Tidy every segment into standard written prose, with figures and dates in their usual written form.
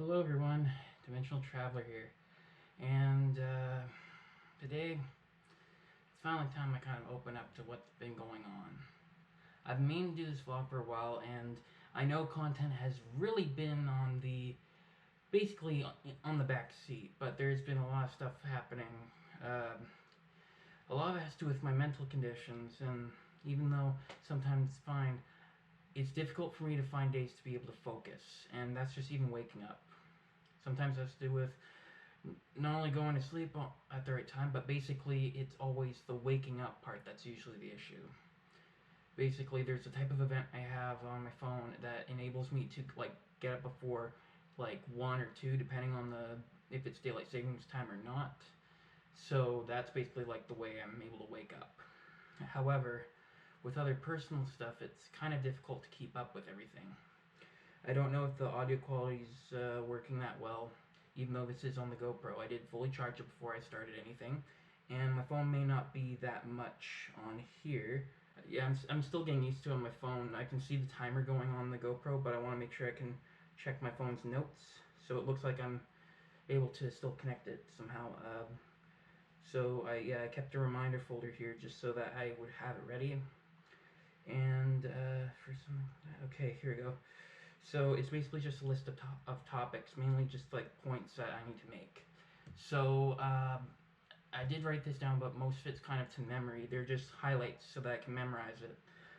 Hello everyone, Dimensional Traveler here, and today it's finally time I kind of open up to what's been going on. I've been meaning to do this vlog for a while, and I know content has really been on the, basically on the back seat, but there's been a lot of stuff happening. A lot of it has to do with my mental conditions, and even though sometimes it's fine, it's difficult for me to find days to be able to focus, and that's just even waking up. Sometimes it has to do with not only going to sleep at the right time, but basically it's always the waking up part that's usually the issue. Basically, there's a type of event I have on my phone that enables me to like get up before like 1 or 2, depending on if it's daylight savings time or not. So that's basically like the way I'm able to wake up. However, with other personal stuff, it's kind of difficult to keep up with everything. I don't know if the audio quality's working that well, even though this is on the GoPro. I did fully charge it before I started anything, and my phone may not be that much on here. Yeah, I'm still getting used to it on my phone. I can see the timer going on the GoPro, but I want to make sure I can check my phone's notes, so it looks like I'm able to still connect it somehow. So I kept a reminder folder here just so that I would have it ready. And for some, okay, here we go. So it's basically just a list of topics, mainly just like points that I need to make. So I did write this down, but most of it's kind of to memory. They're just highlights so that I can memorize it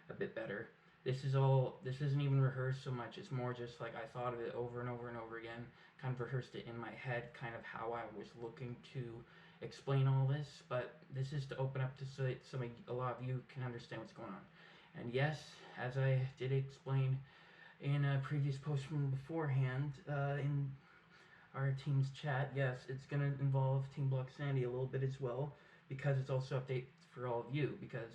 a bit better. This isn't even rehearsed so much. It's more just like I thought of it over and over and over again, kind of rehearsed it in my head, kind of how I was looking to explain all this. But this is to open up to so a lot of you can understand what's going on. And yes, as I did explain in a previous post from beforehand, in our team's chat, yes, it's going to involve Team Blocksanity a little bit as well, because it's also updates for all of you, because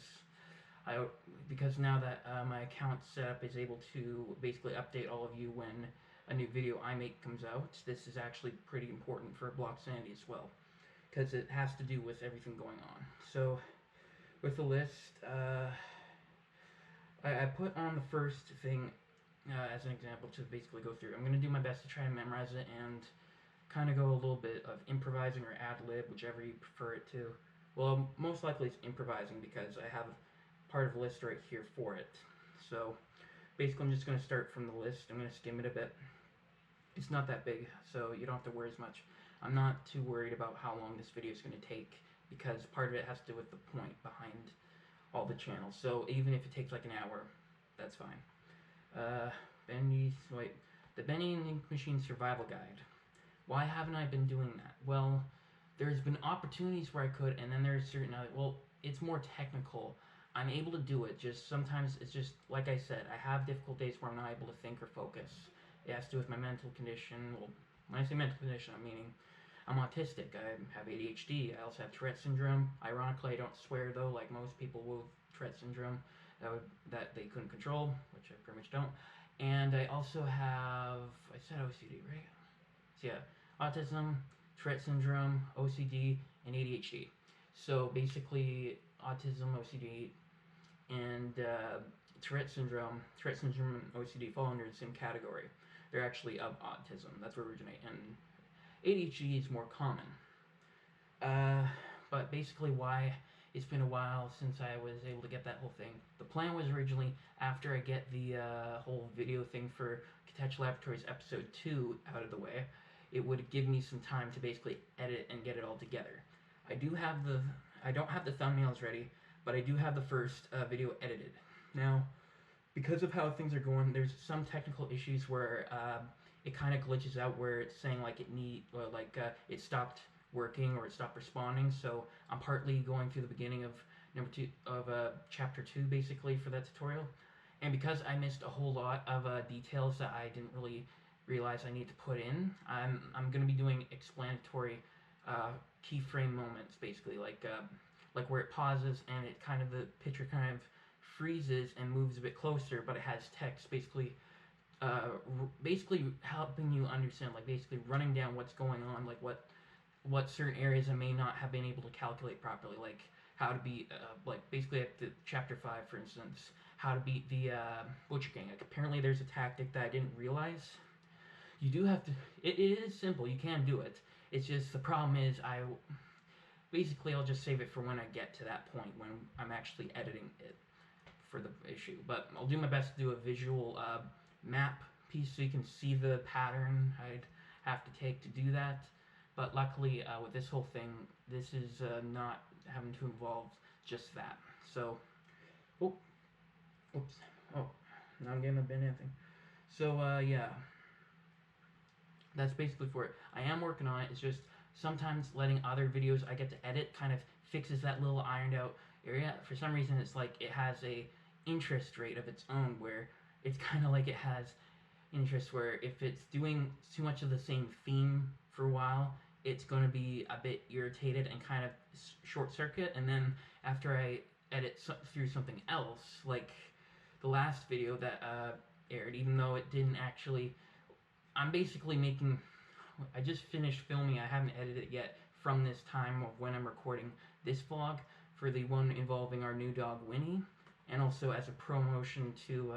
now that my account setup is able to basically update all of you when a new video I make comes out. This is actually pretty important for Blocksanity as well, because it has to do with everything going on. So with the list, I put on the first thing as an example to basically go through. I'm going to do my best to try and memorize it and kind of go a little bit of improvising or ad-lib, whichever you prefer it to. Well, most likely it's improvising because I have part of the list right here for it. So basically I'm just going to start from the list. I'm going to skim it a bit. It's not that big, so you don't have to worry as much. I'm not too worried about how long this video is going to take because part of it has to do with the point behind all the channels. So even if it takes like an hour, that's fine. Bendy, the Bendy and Ink Machine Survival Guide. Why haven't I been doing that? Well, there's been opportunities where I could, and then there's certain other, well, it's more technical. I'm able to do it, just sometimes it's just, like I said, I have difficult days where I'm not able to think or focus. It has to do with my mental condition. Well, when I say mental condition, I'm meaning I'm autistic. I have ADHD. I also have Tourette syndrome. Ironically, I don't swear though, like most people with Tourette syndrome that they couldn't control, which I pretty much don't. And I also have, I said OCD, right? So yeah, autism, Tourette syndrome, OCD, and ADHD. So basically, autism, OCD, and Tourette syndrome and OCD fall under the same category. They're actually of autism. That's where they originate. And ADHD is more common. But basically why it's been a while since I was able to get that whole thing. The plan was originally after I get the whole video thing for Contextual Laboratories episode 2 out of the way, it would give me some time to basically edit and get it all together. I don't have the thumbnails ready, but I do have the first video edited. Now, because of how things are going, there's some technical issues where it kind of glitches out where it's saying like it stopped working or it stopped responding. So I'm partly going through the beginning of chapter 2 basically for that tutorial, and because I missed a whole lot of details that I didn't really realize I need to put in, I'm going to be doing explanatory keyframe moments basically, like where it pauses and it kind of the picture kind of freezes and moves a bit closer, but it has text basically helping you understand, like basically running down what's going on, like what certain areas I may not have been able to calculate properly, like how to beat, like basically at the chapter 5, for instance, how to beat the Butcher Gang. Like apparently there's a tactic that I didn't realize You do have to. It is simple. You can do it. It's just the problem is basically I'll just save it for when I get to that point when I'm actually editing it for the issue. But I'll do my best to do a visual map piece so you can see the pattern I'd have to take to do that. But luckily with this whole thing, this is not having to involve just that. So, oops, oh, now I'm getting a Bendy thing. So yeah, that's basically for it. I am working on it. It's just sometimes letting other videos I get to edit kind of fixes that little ironed out area. For some reason, it's like it has a interest rate of its own where it's kind of like it has interest where if it's doing too much of the same theme for a while, it's going to be a bit irritated and kind of short circuit. And then after I edit through something else, like the last video that aired, even though it didn't actually, I'm basically making, I just finished filming, I haven't edited it yet from this time of when I'm recording this vlog for the one involving our new dog Winnie, and also as a promotion to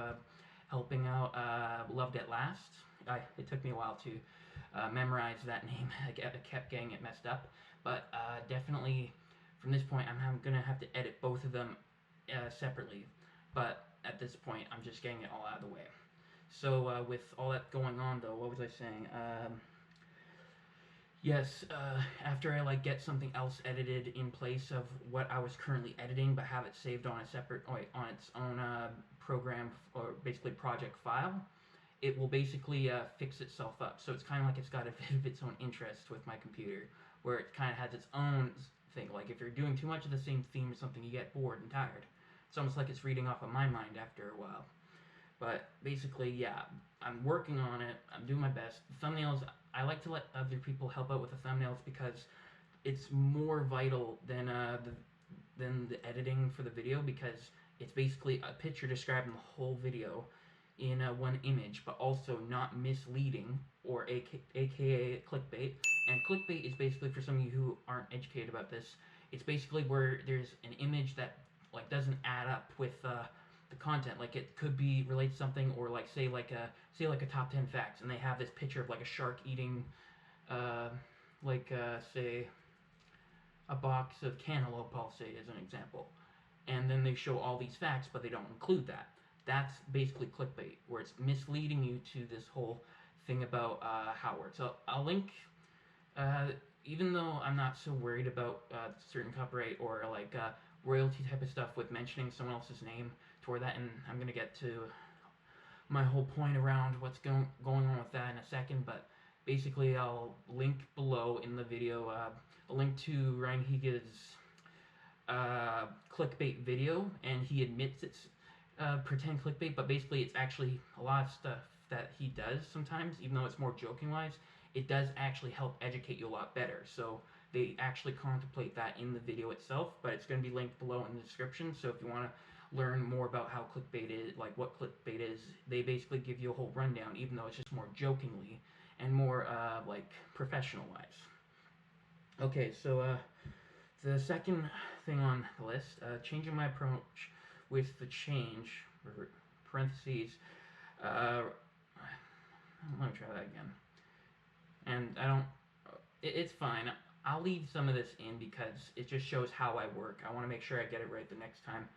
helping out Loved at Last. It took me a while to memorize that name. I kept getting it messed up, but definitely from this point I'm going to have to edit both of them separately, but at this point I'm just getting it all out of the way. So with all that going on though, what was I saying? Yes, after I like get something else edited in place of what I was currently editing, but have it saved on a separate, on its own program or basically project file, it will basically fix itself up. So it's kind of like it's got a bit of its own interest with my computer, where it kind of has its own thing. Like if you're doing too much of the same theme or something, you get bored and tired. It's almost like it's reading off of my mind after a while. But basically, yeah, I'm working on it. I'm doing my best. The thumbnails, I like to let other people help out with the thumbnails because it's more vital than the editing for the video, because it's basically a picture describing the whole video in one image, but also not misleading, or aka clickbait. And clickbait is basically, for some of you who aren't educated about this, it's basically where there's an image that like doesn't add up with the content. Like it could be relate to something, or like say like a top 10 facts, and they have this picture of like a shark eating say a box of cantaloupe, I'll say as an example, and then they show all these facts but they don't include that. That's basically clickbait, where it's misleading you to this whole thing about how it works. So I'll link, even though I'm not so worried about certain copyright or like royalty type of stuff with mentioning someone else's name toward that, and I'm gonna get to my whole point around what's going on with that in a second. But basically, I'll link below in the video a link to Ryan Higa's clickbait video, and he admits it's pretend clickbait, but basically it's actually a lot of stuff that he does sometimes, even though it's more joking wise, it does actually help educate you a lot better. So they actually contemplate that in the video itself, but it's going to be linked below in the description. So if you want to learn more about how clickbait is, like what clickbait is, they basically give you a whole rundown, even though it's just more jokingly and more like professional wise. Okay, so the second thing on the list, changing my approach with the change, parentheses, let me try that again. And I don't, it's fine. I'll leave some of this in because it just shows how I work. I want to make sure I get it right the next time.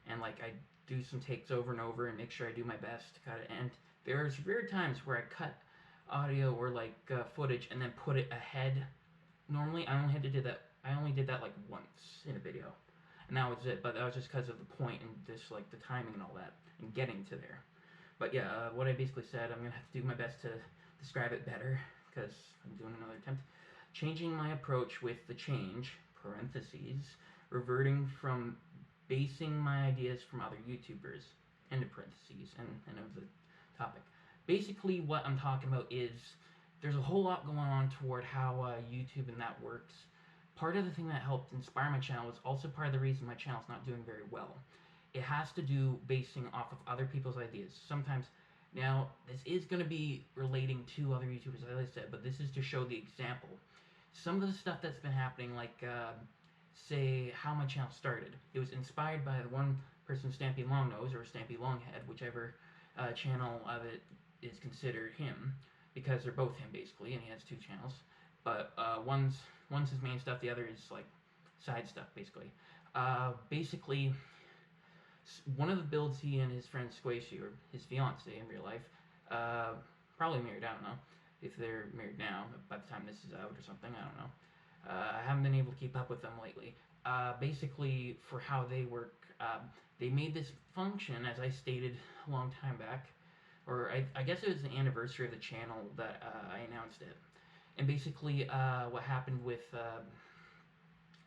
And like I do some takes over and over and make sure I do my best to cut it. And there's rare times where I cut audio or like footage and then put it ahead. Normally I only did that like once in a video. And that was it, but that was just because of the point and just like the timing and all that, and getting to there. But yeah, what I basically said, I'm going to have to do my best to describe it better, because I'm doing another attempt. Changing my approach with the change, parentheses, reverting from basing my ideas from other YouTubers, end of parentheses, and of the topic. Basically what I'm talking about is, there's a whole lot going on toward how YouTube and that works. Part of the thing that helped inspire my channel was also part of the reason my channel's not doing very well. It has to do basing off of other people's ideas. Sometimes, now this is going to be relating to other YouTubers, as I said, but this is to show the example. Some of the stuff that's been happening, like say how my channel started, it was inspired by the one person, Stampy Longnose, or Stampy Longhead, whichever channel of it is considered him. because they're both him basically, and he has 2 channels. But one's his main stuff, the other is like side stuff basically. Basically, one of the builds he and his friend Squishy, or his fiance in real life, probably married, I don't know if they're married now by the time this is out or something, I don't know. I haven't been able to keep up with them lately. Basically, for how they work, they made this function, as I stated a long time back, or I guess it was the anniversary of the channel that I announced it. And basically, what happened with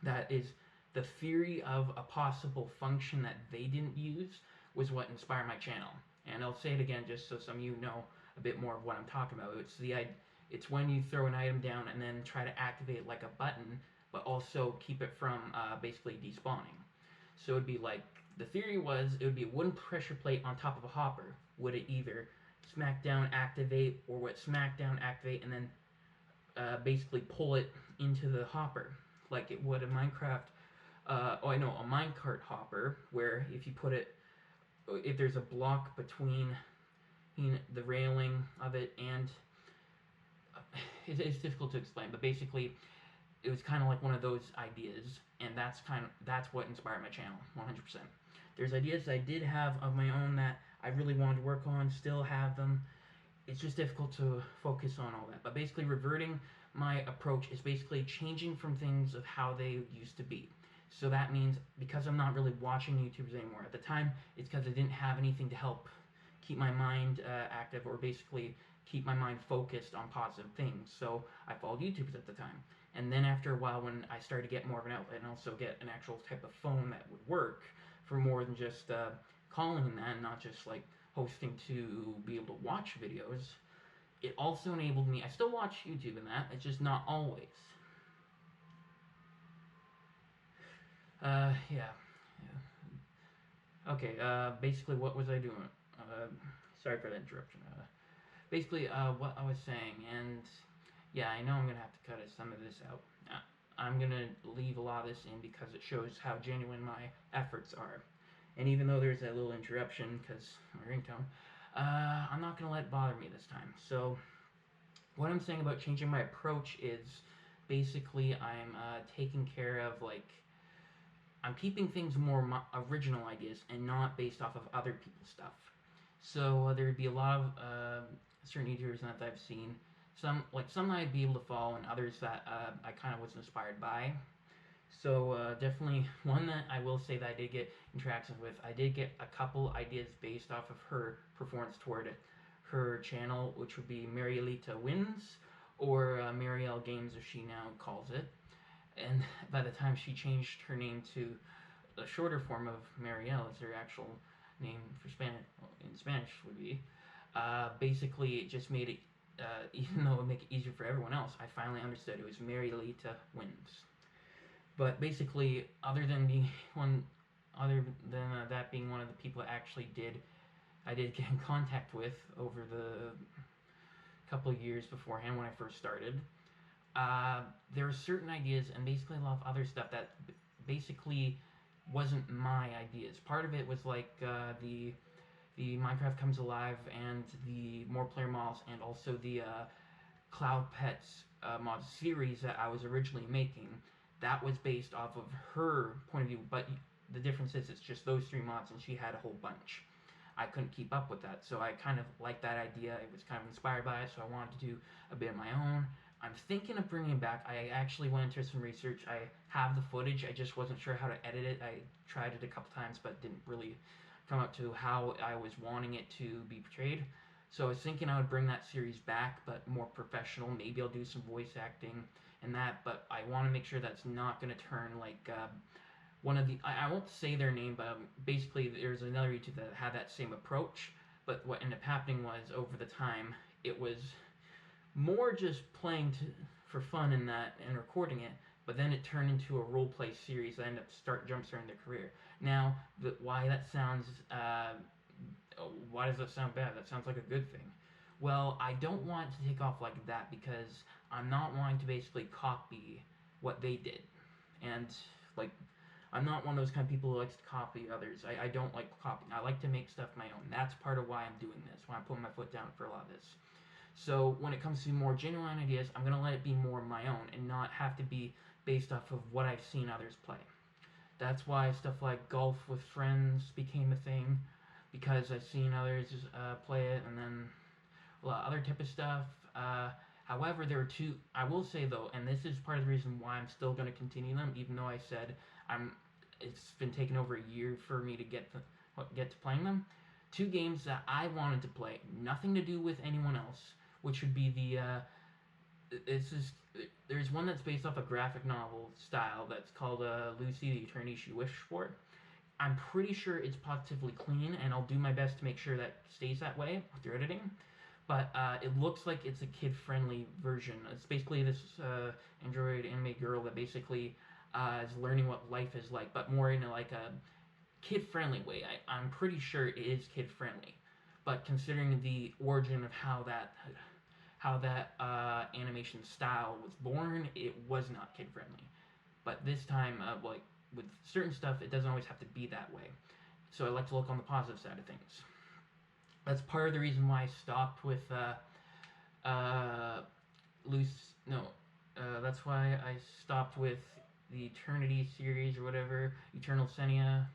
that is the theory of a possible function that they didn't use was what inspired my channel. And I'll say it again just so some of you know a bit more of what I'm talking about. It's when you throw an item down and then try to activate it like a button, but also keep it from basically despawning. So it'd be like, the theory was it would be a wooden pressure plate on top of a hopper. Would it either smack down, activate, or would it smack down, activate, and then basically pull it into the hopper, like it would a Minecraft, a minecart hopper, where if you put it, if there's a block between the railing of it and it's difficult to explain, but basically it was kind of like one of those ideas, and that's what inspired my channel 100%. There's ideas I did have of my own that I really wanted to work on, still have them. It's just difficult to focus on all that. But basically, reverting my approach is basically changing from things of how they used to be. So that means, because I'm not really watching YouTubers anymore. At the time, it's because I didn't have anything to help keep my mind active, or basically keep my mind focused on positive things. So I followed YouTubers at the time. And then after a while, when I started to get more of an outlet and also get an actual type of phone that would work for more than just calling and that, and not just like hosting to be able to watch videos, it also enabled me, I still watch YouTube and that, it's just not always. Yeah. Okay, basically what was I doing? Sorry for the interruption. Basically, what I was saying, and yeah, I know I'm gonna have to cut some of this out. I'm gonna leave a lot of this in because it shows how genuine my efforts are. And even though there's that little interruption, because my ringtone, I'm not going to let it bother me this time. So, what I'm saying about changing my approach is, basically, I'm taking care of, like, I'm keeping things more original ideas and not based off of other people's stuff. So, there'd be a lot of certain YouTubers that I've seen. Some I'd be able to follow, and others that I kind of was inspired by. So definitely one that I will say that I did get interactions with. I did get a couple ideas based off of her performance toward her channel, which would be MarielitaiWins, or Mariel Games, as she now calls it. And by the time she changed her name to a shorter form of Mariel, as her actual name for in Spanish would be, basically it just made it, even though it would make it easier for everyone else, I finally understood it was MarielitaiWins. But basically, other than that being one of the people I did get in contact with over the couple of years beforehand when I first started, there were certain ideas and basically a lot of other stuff that basically wasn't my ideas. Part of it was like the Minecraft Comes Alive and the more player mods, and also the Cloud Pets mod series that I was originally making. That was based off of her point of view, but the difference is it's just those 3 mods, and she had a whole bunch. I couldn't keep up with that, so I kind of liked that idea. I was kind of inspired by it, so I wanted to do a bit of my own. I'm thinking of bringing it back. I actually went into some research. I have the footage. I just wasn't sure how to edit it. I tried it a couple times, but didn't really come up to how I was wanting it to be portrayed. So I was thinking I would bring that series back, but more professional. Maybe I'll do some voice acting and that, but I want to make sure that's not going to turn like one of the, I won't say their name, but basically there's another YouTube that had that same approach, but what ended up happening was, over the time, it was more just playing for fun in that and recording it, but then it turned into a roleplay series that ended up jumpstarting their career. Now, why that sounds, why does that sound bad? That sounds like a good thing. Well, I don't want to take off like that because I'm not wanting to basically copy what they did. And, like, I'm not one of those kind of people who likes to copy others. I don't like copying. I like to make stuff my own. That's part of why I'm doing this, why I'm putting my foot down for a lot of this. So when it comes to more genuine ideas, I'm going to let it be more my own and not have to be based off of what I've seen others play. That's why stuff like golf with friends became a thing, because I've seen others play it, and then a lot of other type of stuff. However, there are two. I will say though, and this is part of the reason why I'm still going to continue them, even though I said I'm. It's been taking over a year for me to get to playing them. Two games that I wanted to play, nothing to do with anyone else, which would be there's one that's based off a graphic novel style that's called Lucy, the Eternity She Wished For. I'm pretty sure it's positively clean, and I'll do my best to make sure that stays that way through editing. But it looks like it's a kid-friendly version. It's basically this android anime girl that basically is learning what life is like, but more in like a kid-friendly way. I'm pretty sure it is kid-friendly, but considering the origin of how that animation style was born, it was not kid-friendly. But this time, like with certain stuff, it doesn't always have to be that way. So I like to look on the positive side of things. That's part of the reason why I stopped with that's why I stopped with the Eternity series or whatever, Eternal Senia,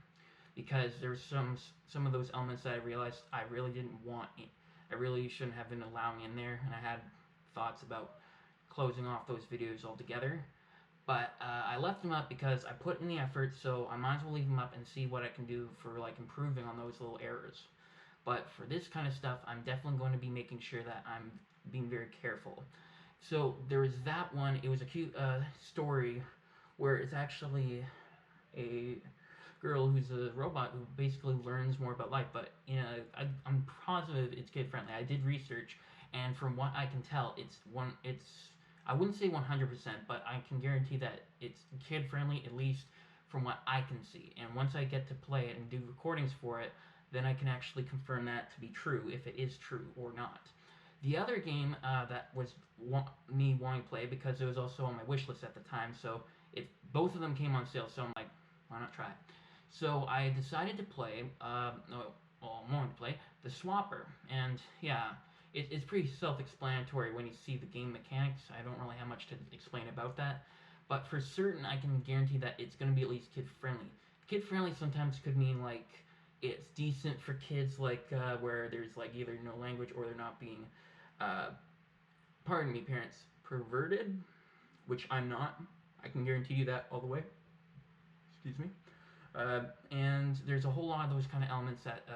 because there's some of those elements that I realized I really didn't want. I really shouldn't have been allowing in there, and I had thoughts about closing off those videos altogether. But I left them up because I put in the effort, so I might as well leave them up and see what I can do for like improving on those little errors. But for this kind of stuff, I'm definitely going to be making sure that I'm being very careful. So there was that one. It was a cute story where it's actually a girl who's a robot who basically learns more about life. But I'm positive it's kid friendly. I did research, and from what I can tell, I wouldn't say 100%, but I can guarantee that it's kid friendly, at least from what I can see. And once I get to play it and do recordings for it, then I can actually confirm that to be true, if it is true or not. The other game that was me wanting to play, because it was also on my wish list at the time, so both of them came on sale, so I'm like, why not try it? So I decided to play, I wanted to play the Swapper, and yeah, it's pretty self-explanatory when you see the game mechanics. I don't really have much to explain about that, but for certain, I can guarantee that it's going to be at least kid-friendly. Kid-friendly sometimes could mean like it's decent for kids, like where there's like either no language or they're not being, pardon me, parents, perverted, which I'm not. I can guarantee you that all the way. Excuse me. And there's a whole lot of those kind of elements that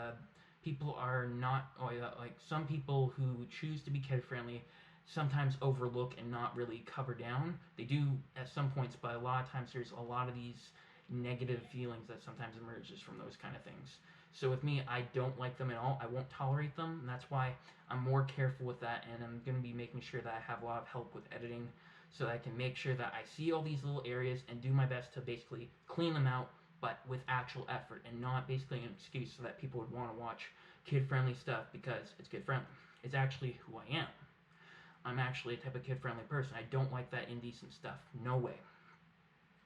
people are not, like some people who choose to be kid friendly sometimes overlook and not really cover down. They do at some points, but a lot of times there's a lot of these negative feelings that sometimes emerges from those kind of things. So with me, I don't like them at all. I won't tolerate them, and that's why I'm more careful with that, and I'm going to be making sure that I have a lot of help with editing so that I can make sure that I see all these little areas and do my best to basically clean them out, but with actual effort and not basically an excuse so that people would want to watch kid-friendly stuff because it's kid-friendly. It's actually who I am. I'm actually a type of kid-friendly person. I don't like that indecent stuff. No way.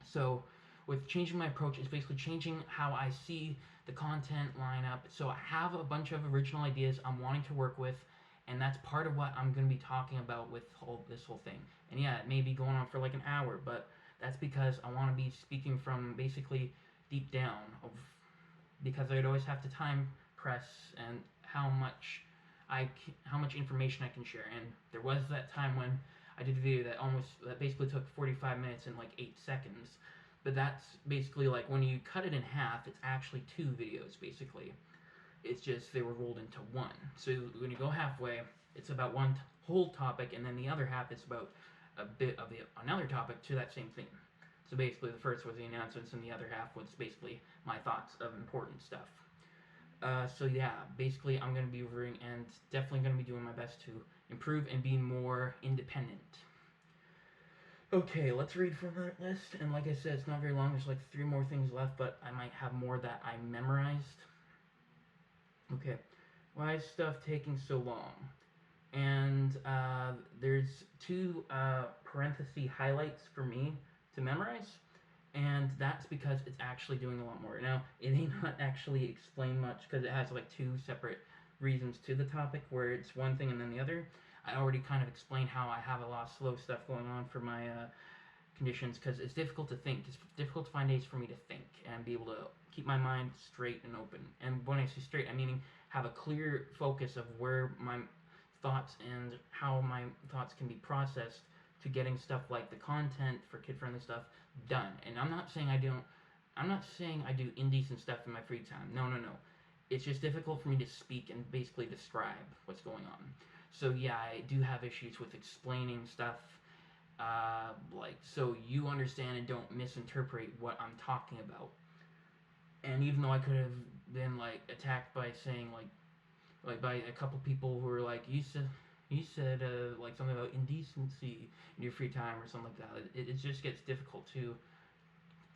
So with changing my approach, it's basically changing how I see the content lineup. So I have a bunch of original ideas I'm wanting to work with, and that's part of what I'm going to be talking about with this whole thing. And yeah, it may be going on for like an hour, but that's because I want to be speaking from basically deep down, because I'd always have to time press and how much information I can share. And there was that time when I did a video that basically took 45 minutes and like 8 seconds. But that's basically like when you cut it in half, it's actually 2 videos basically. It's just they were rolled into one. So when you go halfway, it's about one whole topic, and then the other half is about a bit of another topic to that same thing. So basically the first was the announcements, and the other half was basically my thoughts of important stuff. So yeah, basically I'm going to be reviewing and definitely going to be doing my best to improve and be more independent. Okay, let's read from that list, and like I said, it's not very long, there's like 3 more things left, but I might have more that I memorized. Okay, why is stuff taking so long? And there's 2 parenthesis highlights for me to memorize, and that's because it's actually doing a lot more. Now, it may not actually explain much because it has like 2 separate reasons to the topic where it's one thing and then the other. I already kind of explained how I have a lot of slow stuff going on for my conditions, because it's difficult to think. It's difficult to find days for me to think and be able to keep my mind straight and open. And when I say straight, I mean have a clear focus of where my thoughts and how my thoughts can be processed to getting stuff like the content for kid-friendly stuff done. And I'm not saying I do indecent stuff in my free time. No. It's just difficult for me to speak and basically describe what's going on. So yeah, I do have issues with explaining stuff, like, so you understand and don't misinterpret what I'm talking about. And even though I could have been like attacked by saying like by a couple people who were like, you said like something about indecency in your free time or something like that. It just gets difficult to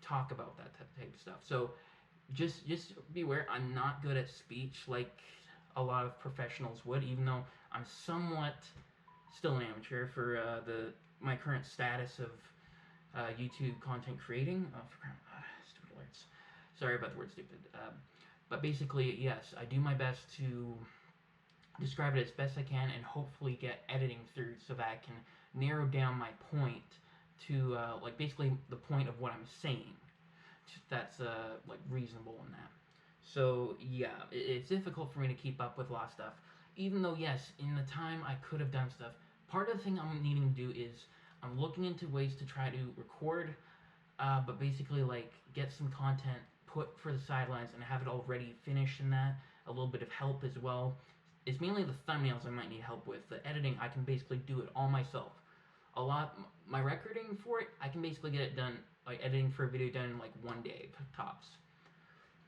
talk about that type of stuff. So just beware. I'm not good at speech like a lot of professionals would, even though I'm somewhat still an amateur for my current status of YouTube content creating. Stupid words. Sorry about the word stupid. But basically, yes, I do my best to describe it as best I can and hopefully get editing through so that I can narrow down my point to like basically the point of what I'm saying. That's like reasonable in that. So yeah, it's difficult for me to keep up with a lot of stuff. Even though yes, in the time I could have done stuff. Part of the thing I'm needing to do is I'm looking into ways to try to record, but basically like get some content put for the sidelines and have it already finished in that. A little bit of help as well. It's mainly the thumbnails I might need help with. The editing, I can basically do it all myself. My recording for it, I can basically get it done, like editing for a video done in like one day, tops.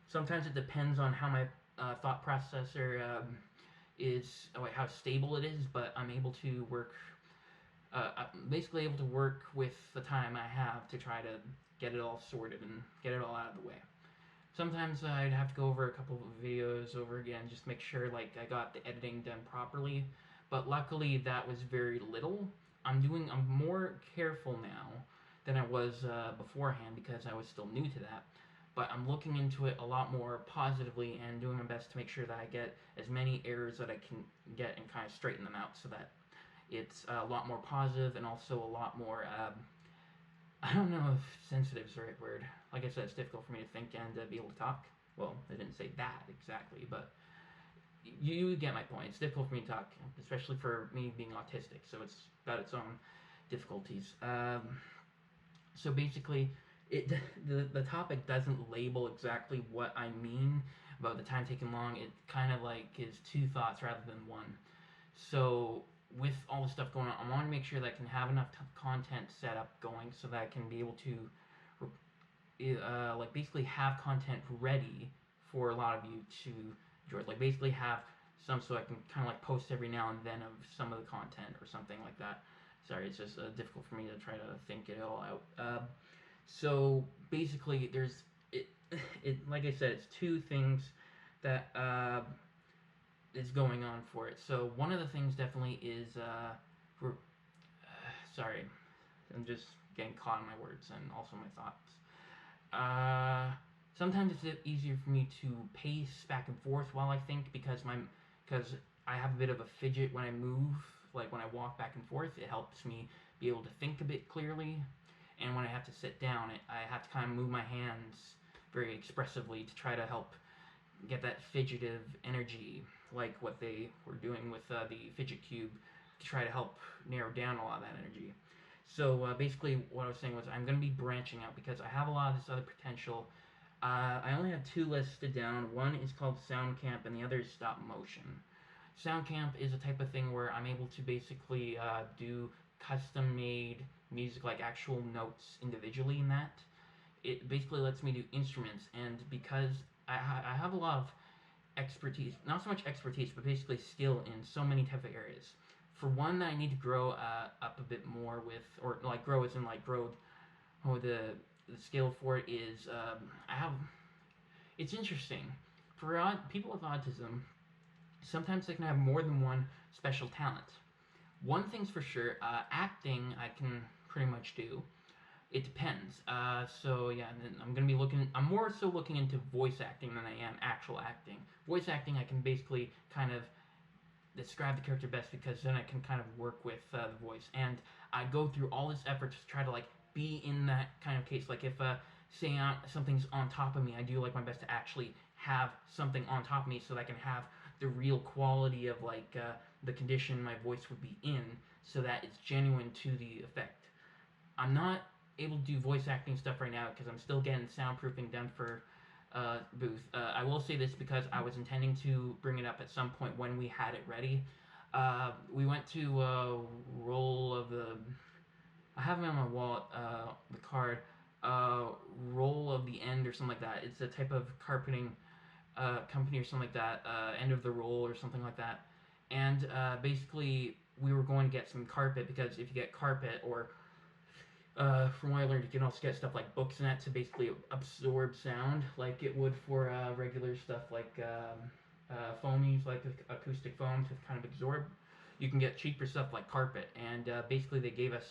Sometimes it depends on how my thought processor is, how stable it is, but I'm able to work, I'm basically able to work with the time I have to try to get it all sorted and get it all out of the way. Sometimes I'd have to go over a couple of videos over again, just make sure like I got the editing done properly. But luckily that was very little. I'm more careful now than I was beforehand because I was still new to that. But I'm looking into it a lot more positively and doing my best to make sure that I get as many errors that I can get and kind of straighten them out so that it's a lot more positive and also a lot more I don't know if sensitive is the right word. Like I said, it's difficult for me to think and be able to talk. Well, I didn't say that exactly, but you get my point. It's difficult for me to talk, especially for me being autistic, so it's got its own difficulties. So basically, the topic doesn't label exactly what I mean about the time taking long. It kind of like is two thoughts rather than one. So with all the stuff going on, I want to make sure that I can have enough content set up going so that I can be able to like basically have content ready for a lot of you to enjoy. Like basically have some so I can kind of like post every now and then of some of the content or something like that. Sorry, it's just difficult for me to try to think it all out. So basically, there's it. Like I said, it's two things that is going on for it. So one of the things definitely is sorry, I'm just getting caught in my words and also my thoughts. Sometimes it's easier for me to pace back and forth while I think because I have a bit of a fidget when I move. Like when I walk back and forth, it helps me be able to think a bit clearly. And when I have to sit down, I have to kind of move my hands very expressively to try to help get that fidgetive energy, like what they were doing with the fidget cube, to try to help narrow down a lot of that energy. So basically what I was saying was I'm going to be branching out because I have a lot of this other potential. I only have two listed down. One is called Soundcamp and the other is Stopmotion. Soundcamp is a type of thing where I'm able to basically do custom-made music, like actual notes individually in that. It basically lets me do instruments, and because I have a lot of expertise, not so much expertise, but basically skill in so many type of areas. For one that I need to grow up a bit more with, or like grow as in like grow, the skill for it is, it's interesting. For people with autism, sometimes they can have more than one special talent. One thing's for sure, acting I can pretty much do. It depends. So yeah, I'm more so looking into voice acting than I am actual acting. Voice acting I can basically kind of describe the character best, because then I can kind of work with the voice. And I go through all this effort to try to like be in that kind of case. Like if say something's on top of me, I do like my best to actually have something on top of me so that I can have the real quality of like the condition my voice would be in, so that it's genuine to the effect. I'm not able to do voice acting stuff right now because I'm still getting soundproofing done for booth. I will say this because I was intending to bring it up at some point when we had it ready. We went to Roll of the. I have it on my wallet. The card. Roll of the End or something like that. It's a type of carpeting company or something like that. End of the Roll or something like that. And basically, we were going to get some carpet, because if you get carpet, or from what I learned, you can also get stuff like books and that to basically absorb sound like it would for regular stuff like foamies, like acoustic foam to kind of absorb. You can get cheaper stuff like carpet, and basically they gave us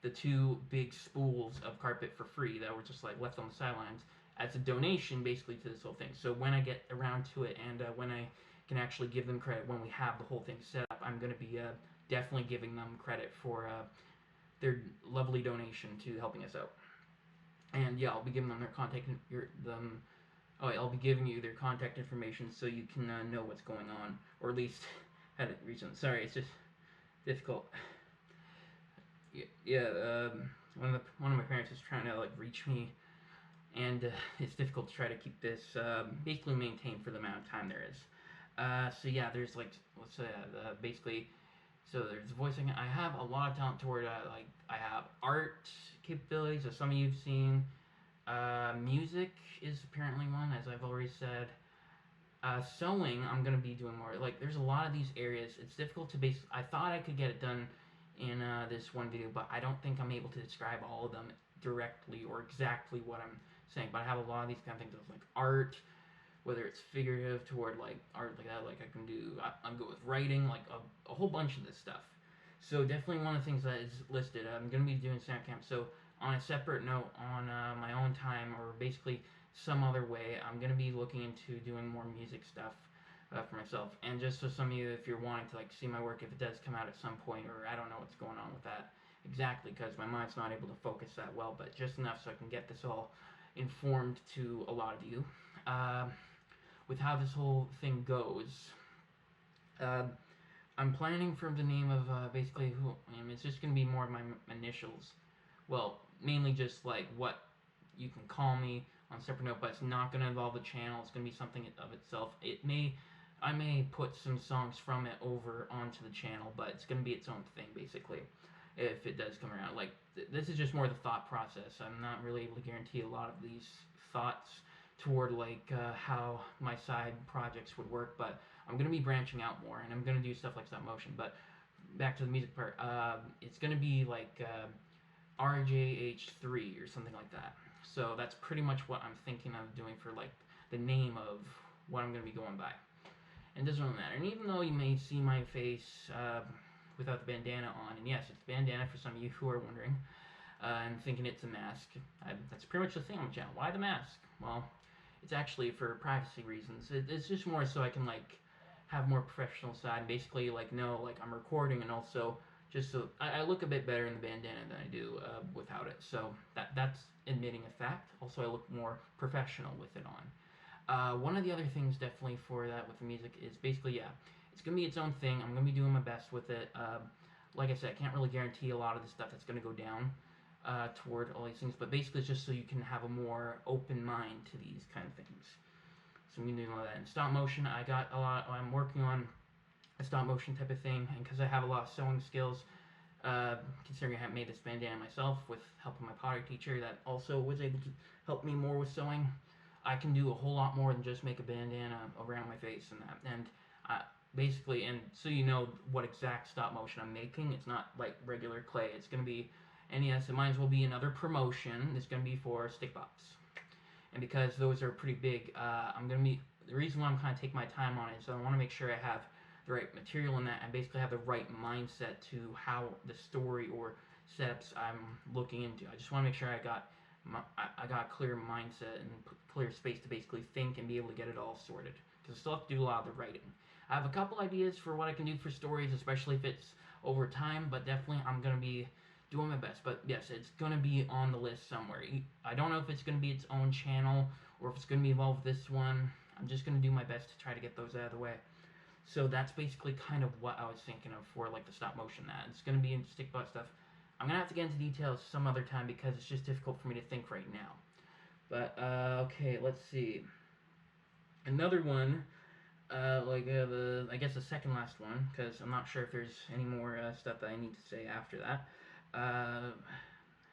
the 2 big spools of carpet for free that were just like left on the sidelines as a donation basically to this whole thing. So when I get around to it, and when I can actually give them credit when we have the whole thing set up, I'm going to be definitely giving them credit for their lovely donation to helping us out. And yeah, I'll be giving them their contact. I'll be giving you their contact information so you can know what's going on, or at least had it reach them. Sorry, it's just difficult. Yeah, one of my parents is trying to like reach me, and it's difficult to try to keep this basically maintained for the amount of time there is. So yeah, there's like basically. So there's voicing. I have a lot of talent toward like I have art capabilities, as some of you've seen. Music is apparently one, as I've already said. Sewing, I'm gonna be doing more. Like there's a lot of these areas. It's difficult to base. I thought I could get it done in this one video, but I don't think I'm able to describe all of them directly or exactly what I'm saying. But I have a lot of these kind of things, like art. Whether it's figurative toward like art like that, like I can do, I'm good with writing, like a whole bunch of this stuff. So definitely one of the things that is listed. I'm going to be doing Soundcamp. So on a separate note, on my own time, or basically some other way, I'm going to be looking into doing more music stuff for myself. And just so some of you, if you're wanting to like see my work, if it does come out at some point, or I don't know what's going on with that exactly, because my mind's not able to focus that well, but just enough so I can get this all informed to a lot of you. With how this whole thing goes, I'm planning for the name of basically who I am. It's just going to be more of my initials. Well, mainly just like what you can call me on a separate note, but it's not going to involve the channel. It's going to be something of itself. I may put some songs from it over onto the channel, but it's going to be its own thing basically, if it does come around. Like this is just more the thought process. I'm not really able to guarantee a lot of these thoughts toward like how my side projects would work, but I'm going to be branching out more, and I'm going to do stuff like stop motion. But back to the music part, it's going to be like RJH3 or something like that. So that's pretty much what I'm thinking of doing for like the name of what I'm going to be going by. And it doesn't really matter. And even though you may see my face without the bandana on, and yes, it's bandana for some of you who are wondering, and thinking it's a mask, that's pretty much the thing on the channel. Why the mask? Well, it's actually for privacy reasons. It's just more so I can like have more professional side, and basically like know like I'm recording, and also just so I look a bit better in the bandana than I do without it. So that's admitting a fact. Also, I look more professional with it on. One of the other things definitely for that with the music is basically, yeah, it's gonna be its own thing. I'm gonna be doing my best with it. Like I said, I can't really guarantee a lot of the stuff that's gonna go down toward all these things, but basically it's just so you can have a more open mind to these kind of things. So I'm doing all that. In stop motion, I'm working on a stop motion type of thing, and because I have a lot of sewing skills, considering I have made this bandana myself with help of my pottery teacher that also was able to help me more with sewing, I can do a whole lot more than just make a bandana around my face and that. And basically, and so you know what exact stop motion I'm making, it's not like regular clay. It's going to be, and yes, it might as well be another promotion. It's going to be for Stikbots. And because those are pretty big, the reason why I'm kind of taking my time on it is I want to make sure I have the right material in that, and basically have the right mindset to how the story or setups I'm looking into. I just want to make sure I got a clear mindset and clear space to basically think and be able to get it all sorted. Because I still have to do a lot of the writing. I have a couple ideas for what I can do for stories, especially if it's over time, but definitely I'm going to be doing my best. But yes, it's going to be on the list somewhere. I don't know if it's going to be its own channel or if it's going to be involved with this one. I'm just going to do my best to try to get those out of the way. So that's basically kind of what I was thinking of for like the stop motion that. It's going to be in Stikbot stuff. I'm going to have to get into details some other time because it's just difficult for me to think right now. But, okay, let's see. Another one, I guess the second last one, because I'm not sure if there's any more stuff that I need to say after that.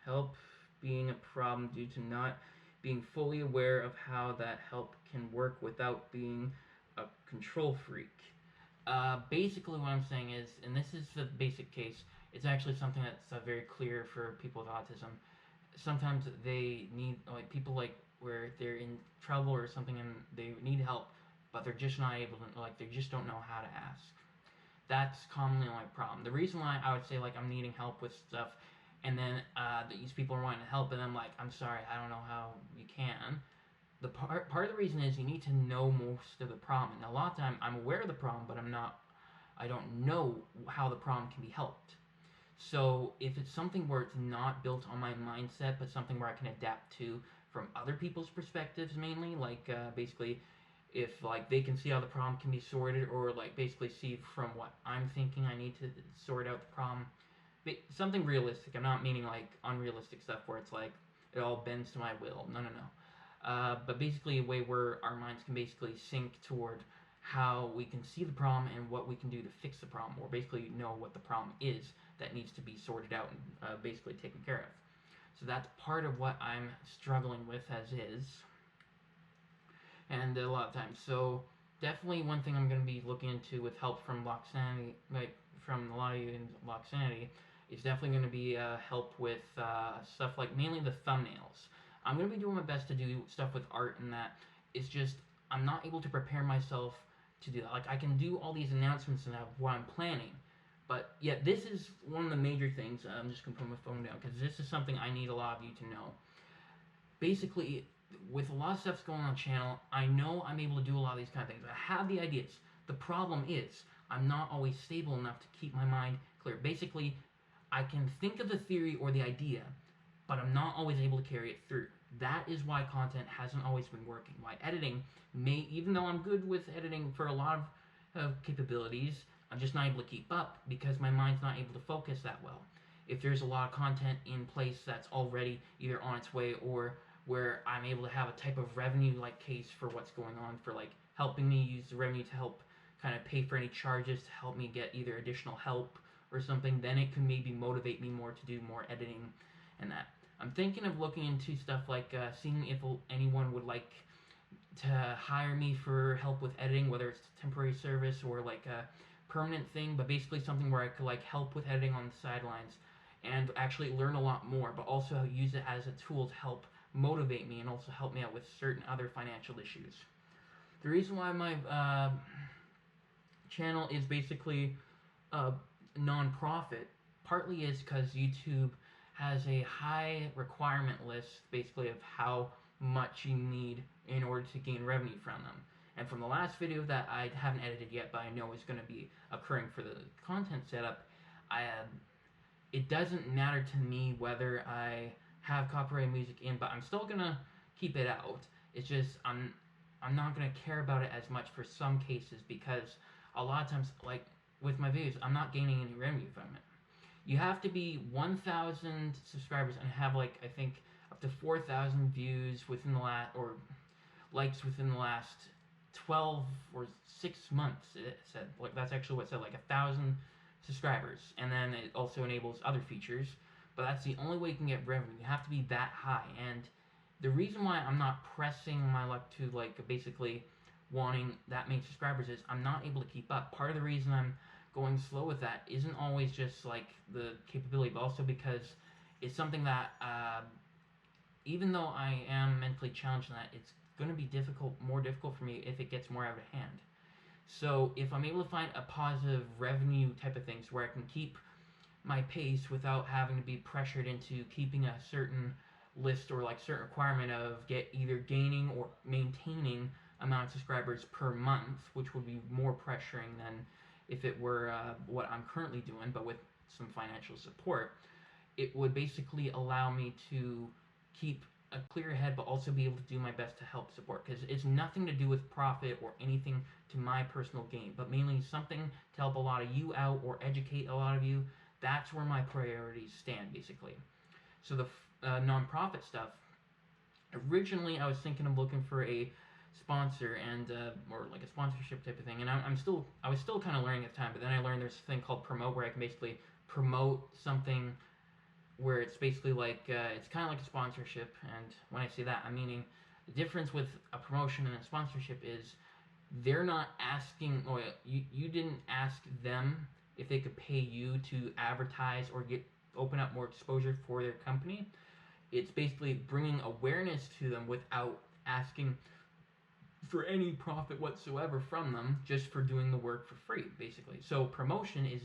Help being a problem due to not being fully aware of how that help can work without being a control freak. Basically, what I'm saying is, and this is the basic case, it's actually something that's very clear for people with autism. Sometimes they need, like, people like where they're in trouble or something and they need help, but they're just not able to, like, they just don't know how to ask. That's commonly my problem. The reason why I would say, like, I'm needing help with stuff, and then these people are wanting to help, and I'm like, I'm sorry, I don't know how you can. The part of the reason is you need to know most of the problem. And a lot of time I'm aware of the problem, but I don't know how the problem can be helped. So if it's something where it's not built on my mindset, but something where I can adapt to from other people's perspectives mainly, like basically if like they can see how the problem can be sorted, or like basically see from what I'm thinking I need to sort out the problem. Something realistic. I'm not meaning like unrealistic stuff where it's like it all bends to my will. No. But basically a way where our minds can basically sync toward how we can see the problem and what we can do to fix the problem, or basically know what the problem is that needs to be sorted out and basically taken care of. So that's part of what I'm struggling with as is, and a lot of times. So definitely one thing I'm going to be looking into with help from Blocksanity, like from a lot of you in Blocksanity, is definitely going to be help with stuff like mainly the thumbnails. I'm going to be doing my best to do stuff with art and that. It's just I'm not able to prepare myself to do that. Like, I can do all these announcements and what I'm planning, but yet this is one of the major things. I'm just going to put my phone down because this is something I need a lot of you to know. Basically, with a lot of stuff going on the channel, I know I'm able to do a lot of these kind of things. I have the ideas. The problem is I'm not always stable enough to keep my mind clear. Basically, I can think of the theory or the idea, but I'm not always able to carry it through. That is why content hasn't always been working. Why editing even though I'm good with editing for a lot of capabilities, I'm just not able to keep up because my mind's not able to focus that well. If there's a lot of content in place that's already either on its way or where I'm able to have a type of revenue like case for what's going on, for like helping me use the revenue to help kind of pay for any charges to help me get either additional help or something, then it can maybe motivate me more to do more editing and that. I'm thinking of looking into stuff like seeing if anyone would like to hire me for help with editing, whether it's a temporary service or like a permanent thing, but basically something where I could like help with editing on the sidelines and actually learn a lot more, but also use it as a tool to help motivate me and also help me out with certain other financial issues. The reason why my channel is basically a non-profit partly is because YouTube has a high requirement list basically of how much you need in order to gain revenue from them. And from the last video that I haven't edited yet, but I know is going to be occurring for the content setup, it doesn't matter to me whether I have copyrighted music in, but I'm still going to keep it out. It's just I'm not going to care about it as much for some cases because a lot of times, like with my videos, I'm not gaining any revenue from it. You have to be 1,000 subscribers and have like, I think, up to 4,000 views within the last, or likes within the last 12 or 6 months, it said. Like, that's actually what it said, like 1,000 subscribers. And then it also enables other features, but that's the only way you can get revenue. You have to be that high. And the reason why I'm not pressing my luck to like basically wanting that many subscribers is I'm not able to keep up. Part of the reason I'm going slow with that isn't always just like the capability, but also because it's something that even though I am mentally challenged in that, it's going to be more difficult for me if it gets more out of hand. So if I'm able to find a positive revenue type of things where I can keep my pace without having to be pressured into keeping a certain list or like certain requirement of either gaining or maintaining amount of subscribers per month, which would be more pressuring than if it were what I'm currently doing, but with some financial support. It would basically allow me to keep a clear head, but also be able to do my best to help support, because it's nothing to do with profit or anything to my personal gain, but mainly something to help a lot of you out or educate a lot of you. That's where my priorities stand, basically. So the nonprofit stuff, originally I was thinking of looking for a sponsor and or like a sponsorship type of thing, and I was still kind of learning at the time, but then I learned there's a thing called promote, where I can basically promote something where it's basically like it's kind of like a sponsorship. And when I say that, I'm meaning the difference with a promotion and a sponsorship is they're not asking, or you didn't ask them if they could pay you to advertise or open up more exposure for their company. It's basically bringing awareness to them without asking for any profit whatsoever from them, just for doing the work for free, basically. So promotion is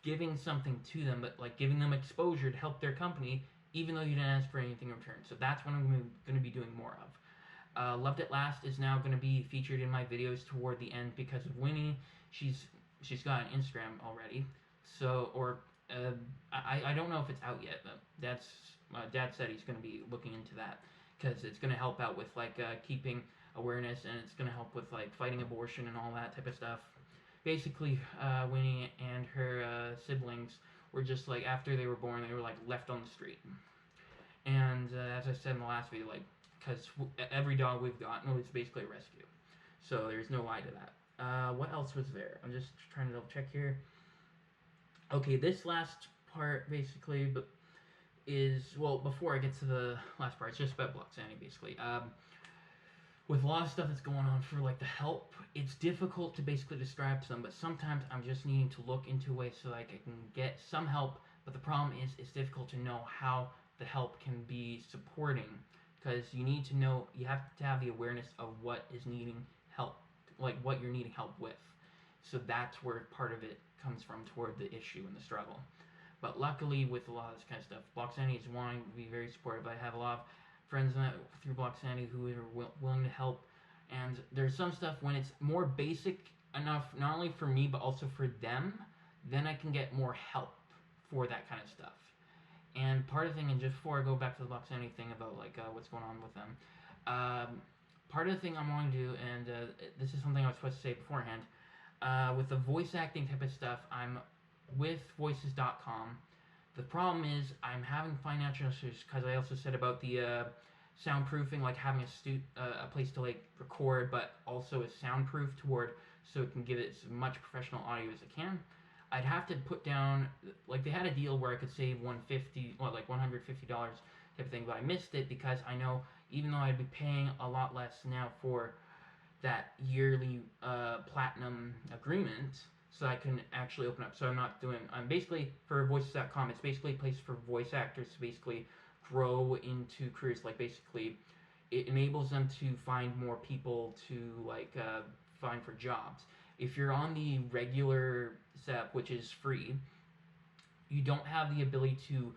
giving something to them, but like giving them exposure to help their company, even though you didn't ask for anything in return. So that's what I'm going to be doing more of. Loved It Last is now going to be featured in my videos toward the end because of Winnie. She's got an Instagram already, so I don't know if it's out yet, but Dad said he's going to be looking into that, because it's going to help out with like keeping awareness, and it's going to help with like fighting abortion and all that type of stuff. Basically, Winnie and her siblings were just like, after they were born, they were like left on the street. And as I said in the last video, like, because every dog we've gotten was basically a rescue, so there's no lie to that. What else was there? I'm just trying to double check here. Okay, this last part basically, but is, well, before I get to the last part, it's just about Blocksanity basically. With a lot of stuff that's going on for like the help, it's difficult to basically describe to them, but sometimes I'm just needing to look into ways so like I can get some help. But the problem is it's difficult to know how the help can be supporting, because you need to know, you have to have the awareness of what is needing help, like what you're needing help with. So that's where part of it comes from toward the issue and the struggle. But luckily, with a lot of this kind of stuff, Blocksanity is wanting to be very supportive. I have a lot of friends through Blocksanity who are willing to help, and there's some stuff when it's more basic enough, not only for me but also for them, then I can get more help for that kind of stuff. And part of the thing, and just before I go back to the Blocksanity thing about like what's going on with them, part of the thing I'm wanting to do, and this is something I was supposed to say beforehand, with the voice acting type of stuff, I'm with voices.com. The problem is I'm having financial issues, because I also said about the soundproofing, like having a place to like record, but also is soundproof toward, so it can give it as much professional audio as it can. I'd have to put down, like they had a deal where I could save $150 type of thing, but I missed it because I know even though I'd be paying a lot less now for that yearly platinum agreement, so I can actually open up. So I'm basically, for voices.com, it's basically a place for voice actors to basically grow into careers. Like basically, it enables them to find more people to like find for jobs. If you're on the regular setup, which is free, you don't have the ability to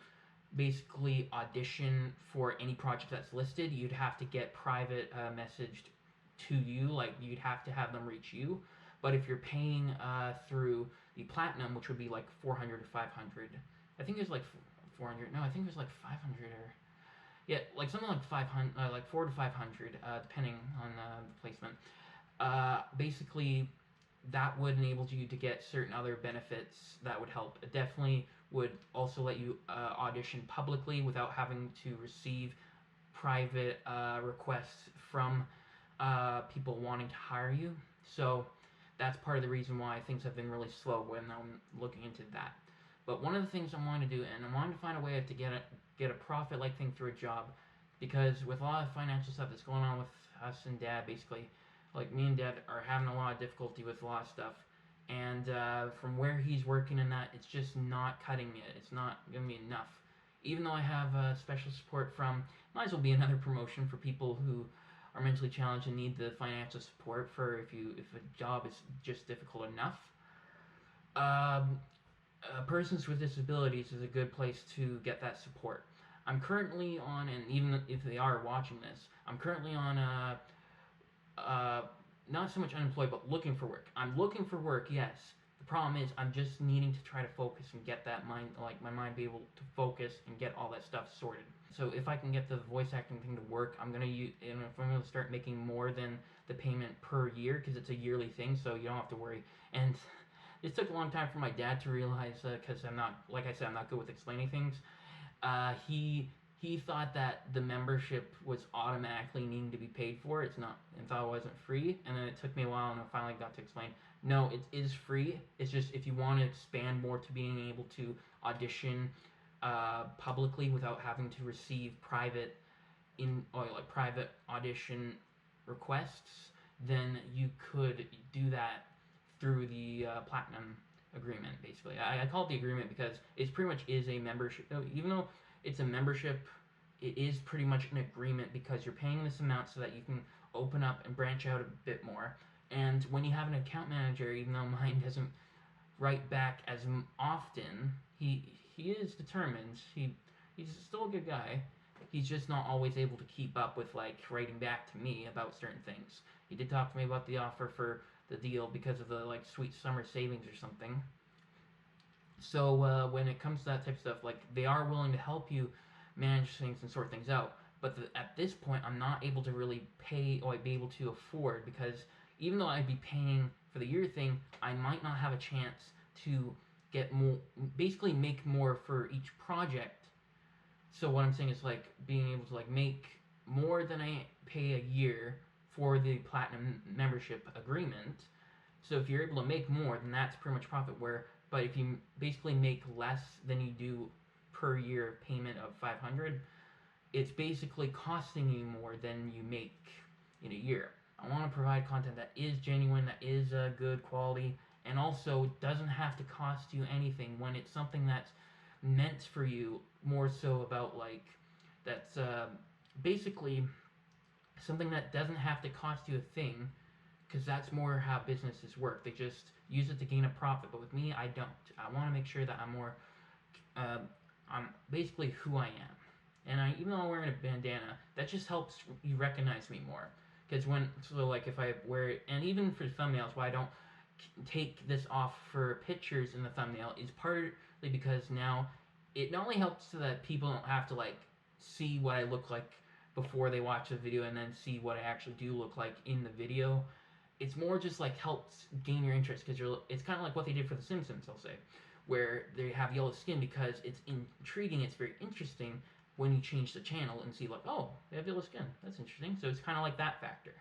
basically audition for any project that's listed. You'd have to get private messaged to you, like you'd have to have them reach you. But if you're paying through the platinum, which would be like 400 or 500, I think it was like 400. No, I think it was like 500 or yeah, like something like 500, like 400 to 500, depending on the placement. Basically, that would enable you to get certain other benefits that would help. It definitely would also let you audition publicly without having to receive private requests from people wanting to hire you. So that's part of the reason why things have been really slow when I'm looking into that. But one of the things I'm wanting to do, and I'm wanting to find a way to get a profit-like thing through a job, because with a lot of financial stuff that's going on with us and Dad, basically, like me and Dad are having a lot of difficulty with a lot of stuff, and from where he's working in that, it's just not cutting it. It's not gonna be enough. Even though I have special support from, might as well be another promotion for people who are mentally challenged and need the financial support for if a job is just difficult enough. Persons with disabilities is a good place to get that support. I'm currently on, and even if they are watching this, I'm currently on not so much unemployed, but looking for work. I'm looking for work, yes. The problem is I'm just needing to try to focus and get that mind, like my mind be able to focus and get all that stuff sorted. So if I can get the voice acting thing to work, I'm gonna use, and if I'm gonna start making more than the payment per year, because it's a yearly thing, so you don't have to worry. And it took a long time for my dad to realize, because I'm not, like I said, I'm not good with explaining things. He thought that the membership was automatically needing to be paid for. It's not, and thought it wasn't free. And then it took me a while, and I finally got to explain. No, it is free. It's just if you want to expand more to being able to audition publicly without having to receive private private audition requests, then you could do that through the platinum agreement. Basically, I call it the agreement because it pretty much is a membership. Even though it's a membership, it is pretty much an agreement because you're paying this amount so that you can open up and branch out a bit more. And when you have an account manager, even though mine doesn't write back as often, he is determined. He's still a good guy. He's just not always able to keep up with like writing back to me about certain things. He did talk to me about the offer for the deal because of the like sweet summer savings or something. So when it comes to that type of stuff, like they are willing to help you manage things and sort things out. But at this point, I'm not able to really pay or be able to afford, because even though I'd be paying for the year thing, I might not have a chance to get more, basically make more for each project. So what I'm saying is like being able to like make more than I pay a year for the platinum membership agreement. So if you're able to make more, then that's pretty much profit. But if you basically make less than you do per year payment of 500, it's basically costing you more than you make in a year. I want to provide content that is genuine, that is good quality, and also doesn't have to cost you anything when it's something that's meant for you, more so about like that's basically something that doesn't have to cost you a thing, because that's more how businesses work. They just use it to gain a profit. But with me, I don't. I want to make sure that I'm more, I'm basically who I am. And even though I'm wearing a bandana, that just helps you recognize me more. Because if I wear it, and even for thumbnails, why I don't take this off for pictures in the thumbnail is partly because now it not only helps so that people don't have to like see what I look like before they watch the video and then see what I actually do look like in the video. It's more just like helps gain your interest, because it's kind of like what they did for The Simpsons, I'll say, where they have yellow skin because it's intriguing, it's very interesting when you change the channel and see like, oh, they have yellow skin, that's interesting. So it's kind of like that factor.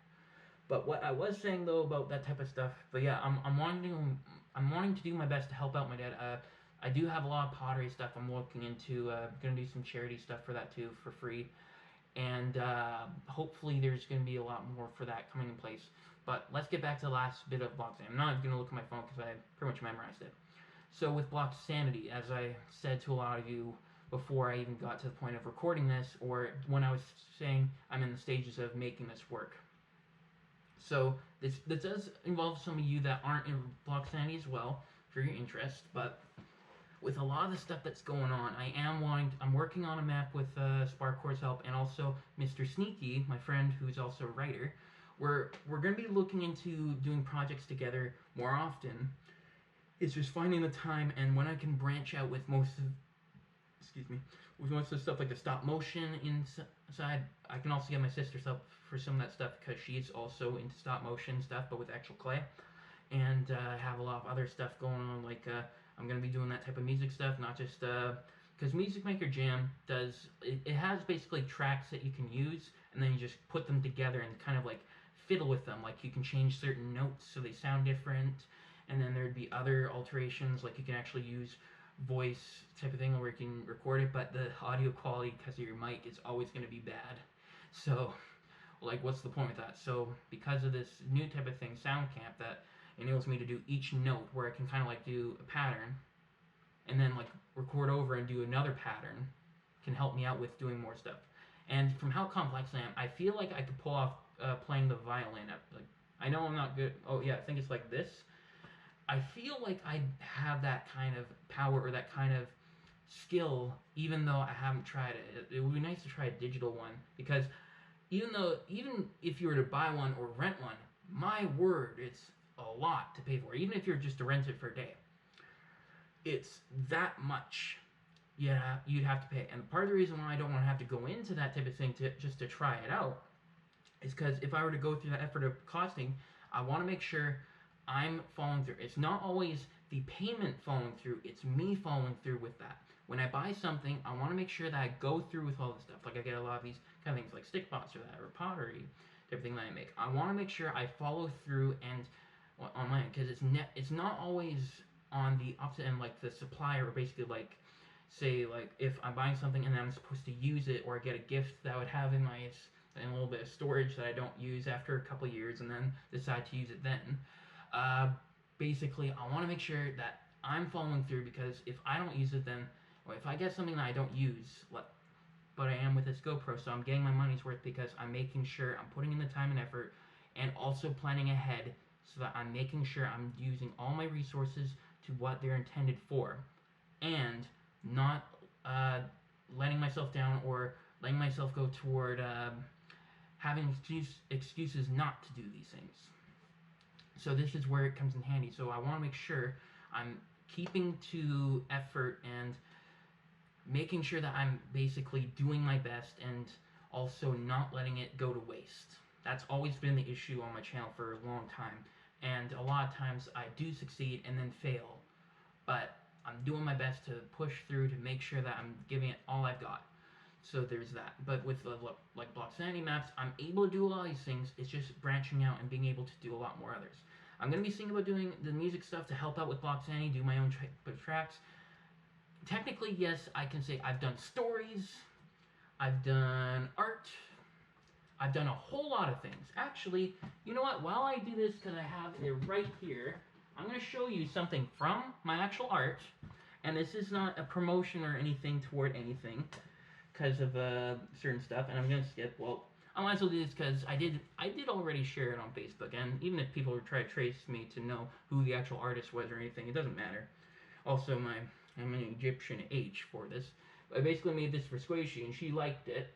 But what I was saying though about that type of stuff, but yeah, I'm wanting to do my best to help out my dad. I do have a lot of pottery stuff I'm looking into. Gonna do some charity stuff for that too, for free, and hopefully there's gonna be a lot more for that coming in place. But let's get back to the last bit of Blocksanity. I'm not even gonna look at my phone because I pretty much memorized it. So with Blocksanity, as I said to a lot of you before I even got to the point of recording this, or when I was saying I'm in the stages of making this work. So this does involve some of you that aren't in Blocksanity as well, for your interest. But with a lot of the stuff that's going on, I'm working on a map with Sparkcore's help, and also Mr. Sneaky, my friend who's also a writer. We're going to be looking into doing projects together more often. It's just finding the time and when I can branch out with most of the stuff like the stop motion inside. I can also get my sister's help for some of that stuff because she's also into stop motion stuff, but with actual clay. And I have a lot of other stuff going on, like I'm going to be doing that type of music stuff, not just because Music Maker Jam it has basically tracks that you can use, and then you just put them together and kind of like fiddle with them. Like you can change certain notes so they sound different, and then there'd be other alterations, like you can actually use voice type of thing where you can record it, but the audio quality because of your mic is always going to be bad. So like what's the point with that? So because of this new type of thing, Soundcamp, that enables me to do each note, where I can kind of like do a pattern and then like record over and do another pattern, can help me out with doing more stuff. And from how complex I am, I feel like I could pull off playing the violin. Like I know I'm not good. Oh yeah, I think it's like this. I feel like I have that kind of power or that kind of skill, even though I haven't tried it. It would be nice to try a digital one, because even if you were to buy one or rent one, my word, it's a lot to pay for. Even if you're just to rent it for a day, it's that much. Yeah, you'd have to pay. And part of the reason why I don't want to have to go into that type of thing just to try it out is because if I were to go through that effort of costing, I want to make sure I'm following through. It's not always the payment following through, it's me following through with that. When I buy something, I want to make sure that I go through with all this stuff. Like I get a lot of these kind of things like Stikbots or that, or pottery, everything that I make. I want to make sure I follow through and on my end, because it's not always on the opposite end, like the supplier, or basically like, say, like if I'm buying something and I'm supposed to use it, or I get a gift that I would have in my a little bit of storage that I don't use after a couple years and then decide to use it then. Basically, I want to make sure that I'm following through, because if I don't use it then, or if I get something that I don't use, but I am with this GoPro, so I'm getting my money's worth because I'm making sure I'm putting in the time and effort and also planning ahead so that I'm making sure I'm using all my resources to what they're intended for, and not letting myself down or letting myself go toward having excuses not to do these things. So this is where it comes in handy. So I want to make sure I'm keeping to effort and making sure that I'm basically doing my best and also not letting it go to waste. That's always been the issue on my channel for a long time. And a lot of times I do succeed and then fail. But I'm doing my best to push through to make sure that I'm giving it all I've got. So there's that. But with like Blocksanity maps, I'm able to do a lot of these things. It's just branching out and being able to do a lot more others. I'm going to be thinking about doing the music stuff to help out with Blocksanity, do my own tracks. Technically, yes, I can say I've done stories, I've done art, I've done a whole lot of things. Actually, you know what? While I do this, because I have it right here, I'm going to show you something from my actual art. And this is not a promotion or anything toward anything, because of certain stuff, and I'm gonna skip. Well, I might as well do this because I did already share it on Facebook, and even if people try to trace me to know who the actual artist was or anything, it doesn't matter. Also, I'm an Egyptian H for this. I basically made this for Squishy, and she liked it.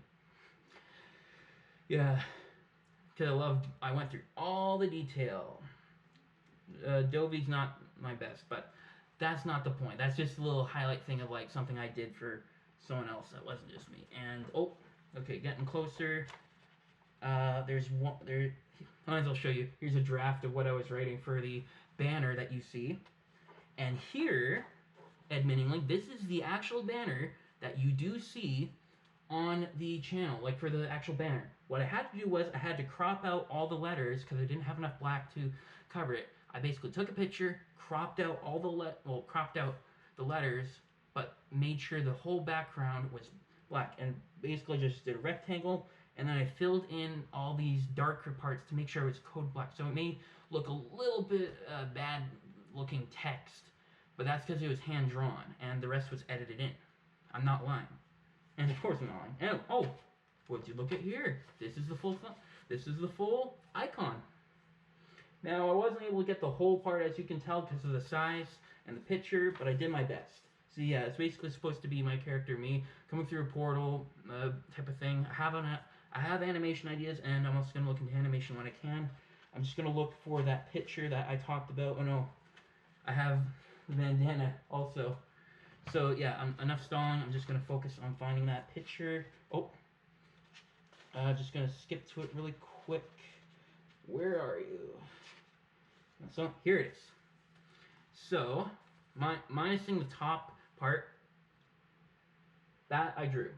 Yeah, because I went through all the detail. Adobe's not my best, but that's not the point. That's just a little highlight thing of like something I did for someone else that wasn't just me. And oh, okay, getting closer. There's one there. I might as well show you. Here's a draft of what I was writing for the banner that you see. And here, admittingly, this is the actual banner that you do see on the channel, like for the actual banner. What I had to do was I had to crop out all the letters because I didn't have enough black to cover it. I basically took a picture, cropped out all cropped out the letters, but made sure the whole background was black, and basically just did a rectangle, and then I filled in all these darker parts to make sure it was code black. So it may look a little bit bad looking text, but that's because it was hand drawn, and the rest was edited in. I'm not lying. And of course I'm not lying. And oh, would you look at here? This is the full icon. Now I wasn't able to get the whole part, as you can tell, because of the size and the picture, but I did my best. So yeah, it's basically supposed to be my character, me, coming through a portal, type of thing. I have animation ideas, and I'm also going to look into animation when I can. I'm just going to look for that picture that I talked about. Oh no, I have the bandana also. So yeah, enough stalling. I'm just going to focus on finding that picture. Oh, just going to skip to it really quick. Where are you? So here it is. So, minusing the top part, that I drew.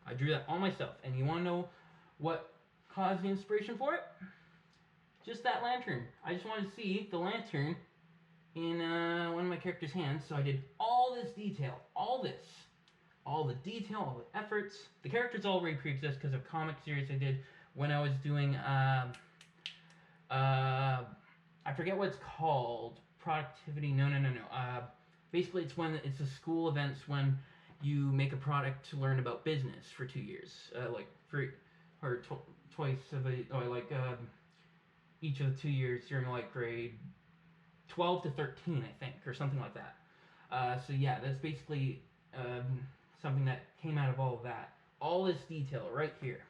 I drew that all myself. And you want to know what caused the inspiration for it? Just that lantern. I just wanted to see the lantern in one of my character's hands. So I did all this detail. All the detail, all the efforts. The characters already pre-exist because of comic series I did when I was doing, I forget what it's called. Productivity, no. Basically, it's a school events when you make a product to learn about business for 2 years, twice each of the 2 years during like grade 12 to 13, I think, or something like that. So yeah, that's basically something that came out of all of that. All this detail right here.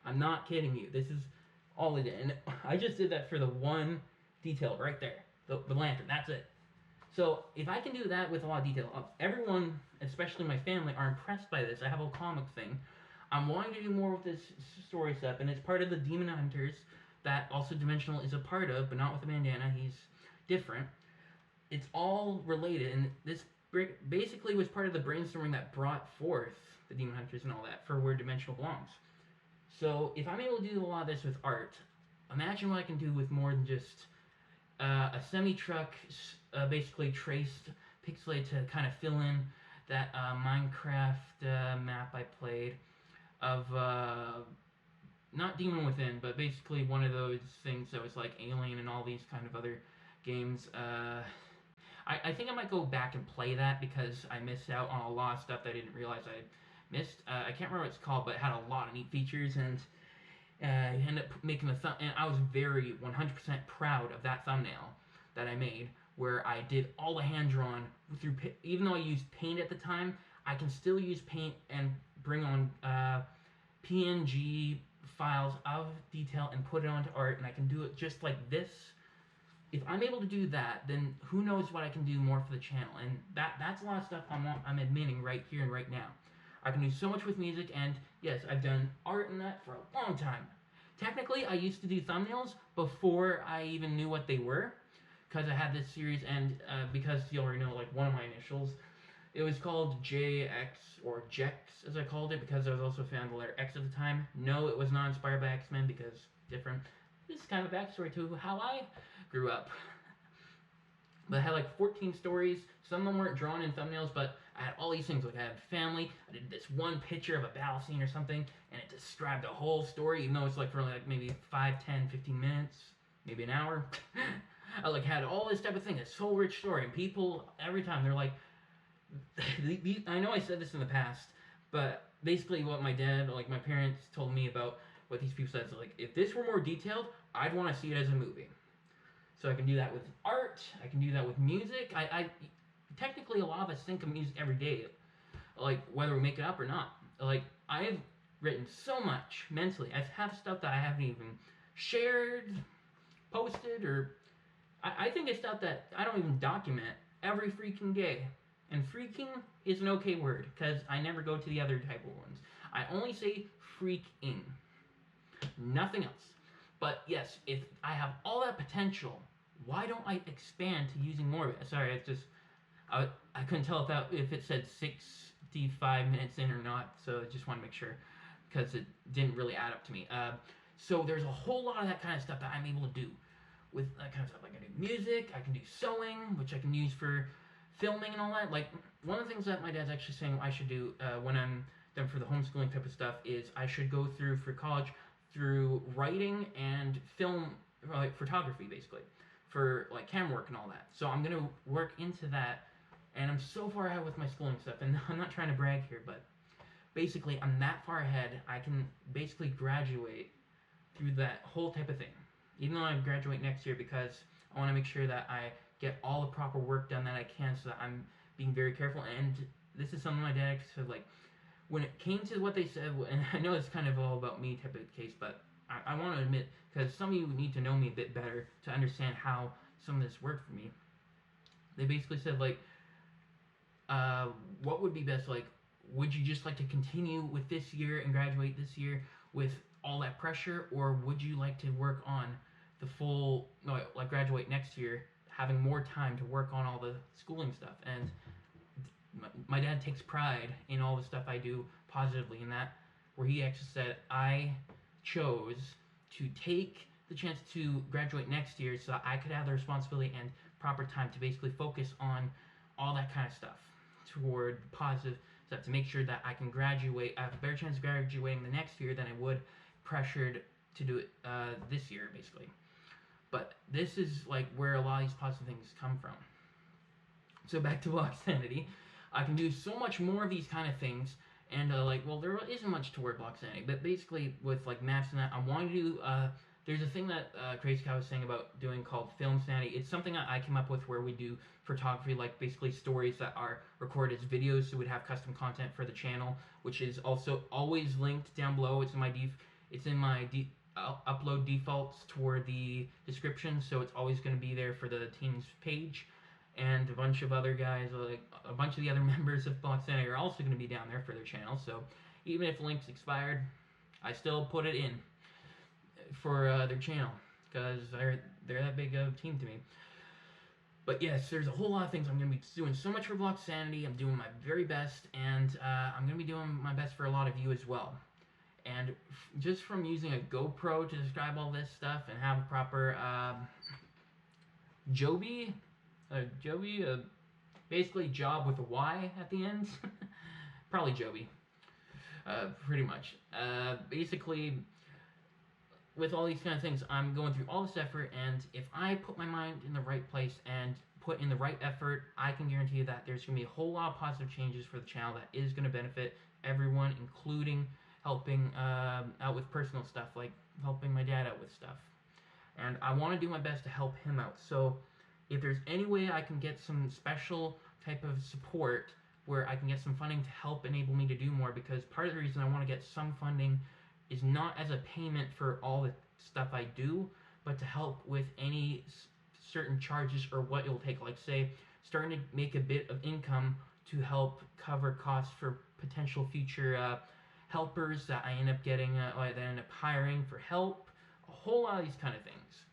I'm not kidding you. This is all it is. And I just did that for the one detail right there. The lantern. That's it. So if I can do that with a lot of detail, everyone, especially my family, are impressed by this. I have a comic thing. I'm wanting to do more with this story stuff, and it's part of the Demon Hunters that also Dimensional is a part of, but not with the bandana. He's different. It's all related, and this basically was part of the brainstorming that brought forth the Demon Hunters and all that for where Dimensional belongs. So if I'm able to do a lot of this with art, imagine what I can do with more than just a semi-truck, basically traced, pixelated to kind of fill in that Minecraft map I played of, not Demon Within, but basically one of those things that was like Alien and all these kind of other games. I think I might go back and play that because I missed out on a lot of stuff that I didn't realize I missed. I can't remember what it's called, but it had a lot of neat features, and ended up making and I was very 100% proud of that thumbnail that I made, where I did all the hand-drawn through, even though I used paint at the time, I can still use paint and bring on PNG files of detail and put it onto art, and I can do it just like this. If I'm able to do that, then who knows what I can do more for the channel, and that's a lot of stuff I'm admitting right here and right now. I can do so much with music, and yes, I've done art and that for a long time. Technically, I used to do thumbnails before I even knew what they were, because I had this series, and because you already know, like, one of my initials, it was called JX, or Jex, as I called it, because I was also a fan of the letter X at the time. No, it was not inspired by X-Men, because different. This is kind of a backstory to how I grew up. But I had like 14 stories. Some of them weren't drawn in thumbnails, but I had all these things. Like I had family. I did this one picture of a battle scene or something, and it described the whole story, even though it's like for like maybe 5, 10, 15 minutes, maybe an hour. I like had all this type of thing, this whole rich story, and people every time they're like, I know I said this in the past, but basically what my dad, like my parents, told me about what these people said. So like, if this were more detailed, I'd want to see it as a movie. So I can do that with art. I can do that with music. I technically, a lot of us think of music every day, like whether we make it up or not. Like I've written so much mentally. I have stuff that I haven't even shared, posted, or I think it's stuff that I don't even document every freaking day. And freaking is an okay word because I never go to the other type of ones. I only say freaking, nothing else. But yes, if I have all that potential, why don't I expand to using more of it? Sorry, it's just, I couldn't tell if it said 65 minutes in or not, so I just want to make sure, because it didn't really add up to me. So there's a whole lot of that kind of stuff that I'm able to do with that kind of stuff. Like I can do music, I can do sewing, which I can use for filming and all that. Like, one of the things that my dad's actually saying I should do when I'm done for the homeschooling type of stuff is I should go through, for college, through writing and film, like photography basically, for like camera work and all that. So I'm gonna work into that, and I'm so far ahead with my schooling stuff, and I'm not trying to brag here, but basically I'm that far ahead, I can basically graduate through that whole type of thing. Even though I graduate next year, because I want to make sure that I get all the proper work done that I can, so that I'm being very careful. And this is something my dad actually said, like, when it came to what they said, and I know it's kind of all about me type of case, but I want to admit, because some of you need to know me a bit better to understand how some of this worked for me. They basically said, like, what would be best? Like, would you just like to continue with this year and graduate this year with all that pressure, or would you like to work on the full, no, like graduate next year, having more time to work on all the schooling stuff? And my dad takes pride in all the stuff I do positively in that, where he actually said I chose to take the chance to graduate next year so that I could have the responsibility and proper time to basically focus on all that kind of stuff toward positive stuff, to make sure that I can graduate. I have a better chance of graduating the next year than I would pressured to do it this year, basically. But this is like where a lot of these positive things come from. So back to Blocksanity. I can do so much more of these kind of things, and like, well, there isn't much toward Blocksanity, but basically with like maps and that, I'm wanting to do, there's a thing that Crazy Cow was saying about doing called Film Sanity. It's something that I came up with where we do photography, like basically stories that are recorded as videos, so we'd have custom content for the channel, which is also always linked down below. It's in my It's in my upload defaults toward the description, so it's always going to be there for the team's page. And a bunch of other guys, like a bunch of the other members of Blocksanity, are also going to be down there for their channel. So even if links expired, I still put it in for their channel because they're that big of a team to me. But yes, there's a whole lot of things. I'm going to be doing so much for Blocksanity. I'm doing my very best, and I'm going to be doing my best for a lot of you as well. And just from using a GoPro to describe all this stuff and have a proper Joby, basically job with a Y at the end. Probably Joby, pretty much. Basically, with all these kind of things, I'm going through all this effort, and if I put my mind in the right place and put in the right effort, I can guarantee you that there's going to be a whole lot of positive changes for the channel that is going to benefit everyone, including helping out with personal stuff, like helping my dad out with stuff. And I want to do my best to help him out. So if there's any way I can get some special type of support where I can get some funding to help enable me to do more, because part of the reason I want to get some funding is not as a payment for all the stuff I do, but to help with any certain charges or what it'll take. Like, say, starting to make a bit of income to help cover costs for potential future helpers that I end up getting, that I end up hiring for help, a whole lot of these kind of things.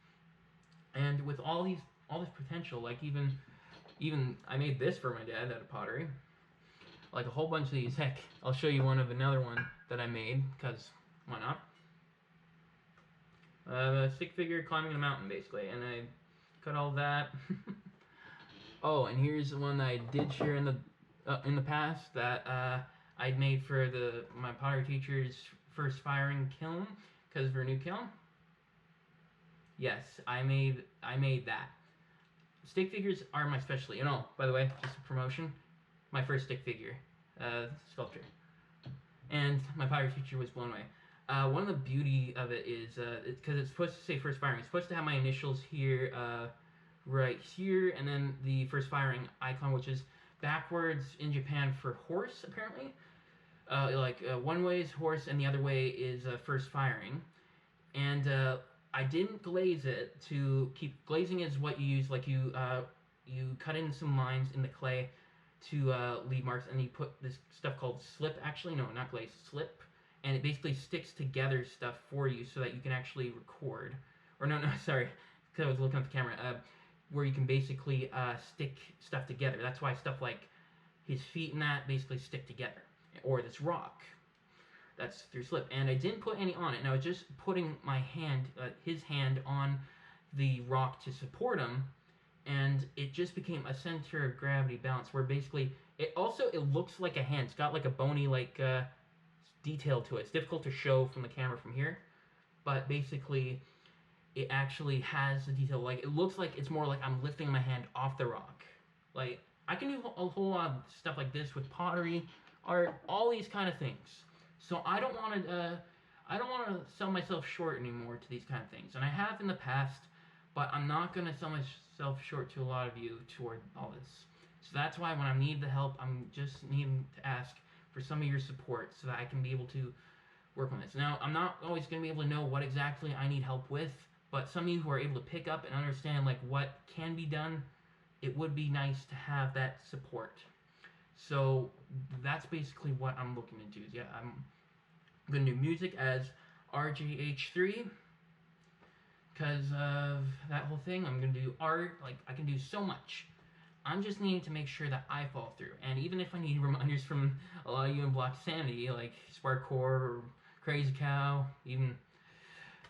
And with all this potential, like even I made this for my dad out of pottery, like a whole bunch of these. Heck, I'll show you another one that I made, because why not? A stick figure climbing a mountain, basically, and I cut all that. Oh, and here's the one that I did share in the past that I'd made for my pottery teacher's first firing kiln, because of her new kiln. Yes, I made that. Stick figures are my specialty. And oh, by the way, just a promotion, my first stick figure sculpture. And my pottery teacher was blown away. One of the beauty of it is, because it's supposed to say first firing, it's supposed to have my initials here, right here, and then the first firing icon, which is backwards in Japan for horse, apparently. One way is horse and the other way is first firing. And I didn't glaze it. To keep glazing is what you use, like you cut in some lines in the clay to leave marks, and you put this stuff called slip. Actually, no, not glaze, slip. And it basically sticks together stuff for you so that you can actually record. Or no, sorry, because I was looking at the camera. Where you can basically stick stuff together. That's why stuff like his feet and that basically stick together. Or this rock. That's through slip. And I didn't put any on it. And I was just putting my hand, his hand, on the rock to support him. And it just became a center of gravity balance, where basically it looks like a hand. It's got like a bony detail to it. It's difficult to show from the camera from here, but basically it actually has the detail. Like, it looks like it's more like I'm lifting my hand off the rock. Like, I can do a whole lot of stuff like this with pottery, art, all these kind of things. So I don't want to sell myself short anymore to these kind of things, and I have in the past, but I'm not going to sell myself short to a lot of you toward all this. So that's why when I need the help, I'm just needing to ask for some of your support so that I can be able to work on this. Now, I'm not always going to be able to know what exactly I need help with, but some of you who are able to pick up and understand like what can be done, it would be nice to have that support. So that's basically what I'm looking into. Yeah, I'm going to do music as RGH3 because of that whole thing. I'm going to do art. Like, I can do so much. I'm just needing to make sure that I follow through. And even if I need reminders from a lot of you in Blocksanity, like Sparkcore or Crazy Cow, even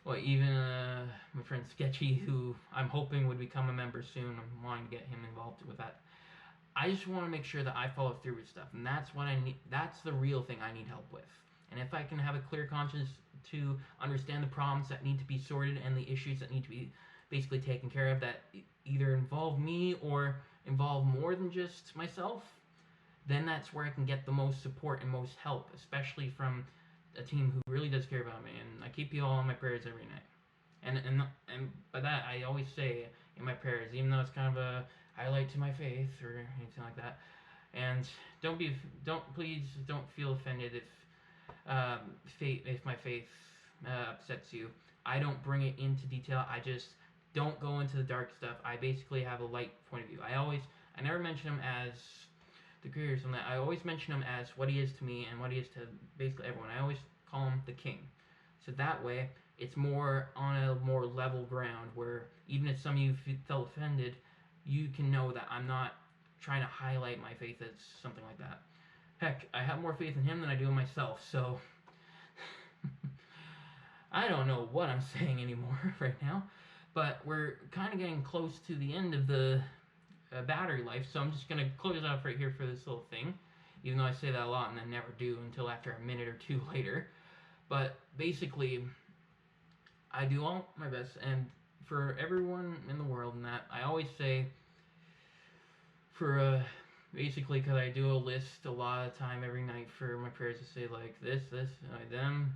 my friend Sketchy, who I'm hoping would become a member soon. I'm wanting to get him involved with that. I just want to make sure that I follow through with stuff, and that's what I need. That's the real thing I need help with. And if I can have a clear conscience to understand the problems that need to be sorted and the issues that need to be basically taken care of that either involve me or involve more than just myself, then that's where I can get the most support and most help, especially from a team who really does care about me. And I keep you all in my prayers every night. And by that, I always say in my prayers, even though it's kind of a highlight to my faith or anything like that. And please don't feel offended if my faith upsets you, I don't bring it into detail. I just don't go into the dark stuff. I basically have a light point of view. I never mention him as the creator or something. I always mention him as what he is to me and what he is to basically everyone. I always call him the king. So that way, it's more on a more level ground where even if some of you felt offended, you can know that I'm not trying to highlight my faith as something like that. Heck, I have more faith in him than I do in myself, so I don't know what I'm saying anymore right now, but we're kind of getting close to the end of the battery life, so I'm just going to close off right here for this little thing, even though I say that a lot and then never do until after a minute or two later. But basically, I do all my best, and for everyone in the world, and that I always say, for basically, because I do a list a lot of time every night for my prayers to say like this, them,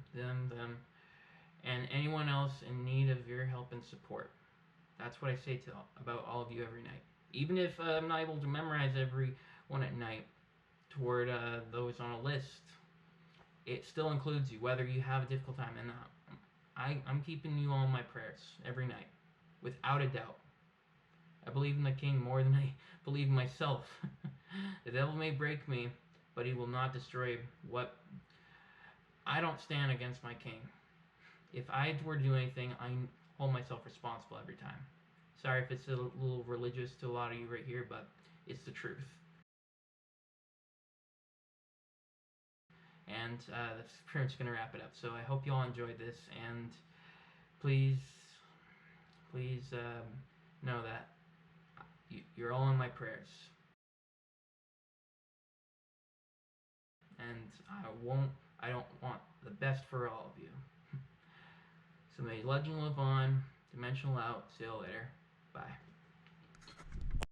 and anyone else in need of your help and support. That's what I say to about all of you every night. Even if I'm not able to memorize every one at night toward those on a list, it still includes you, whether you have a difficult time or not. I'm keeping you all in my prayers every night, without a doubt. I believe in the King more than I believe in myself. The devil may break me, but he will not destroy what... I don't stand against my King. If I were to do anything, I hold myself responsible every time. Sorry if it's a little religious to a lot of you right here, but it's the truth. And that's pretty much going to wrap it up. So I hope you all enjoyed this, and please know that you're all in my prayers. And I don't want the best for all of you. So may legend live on, dimensional out, see you later, bye.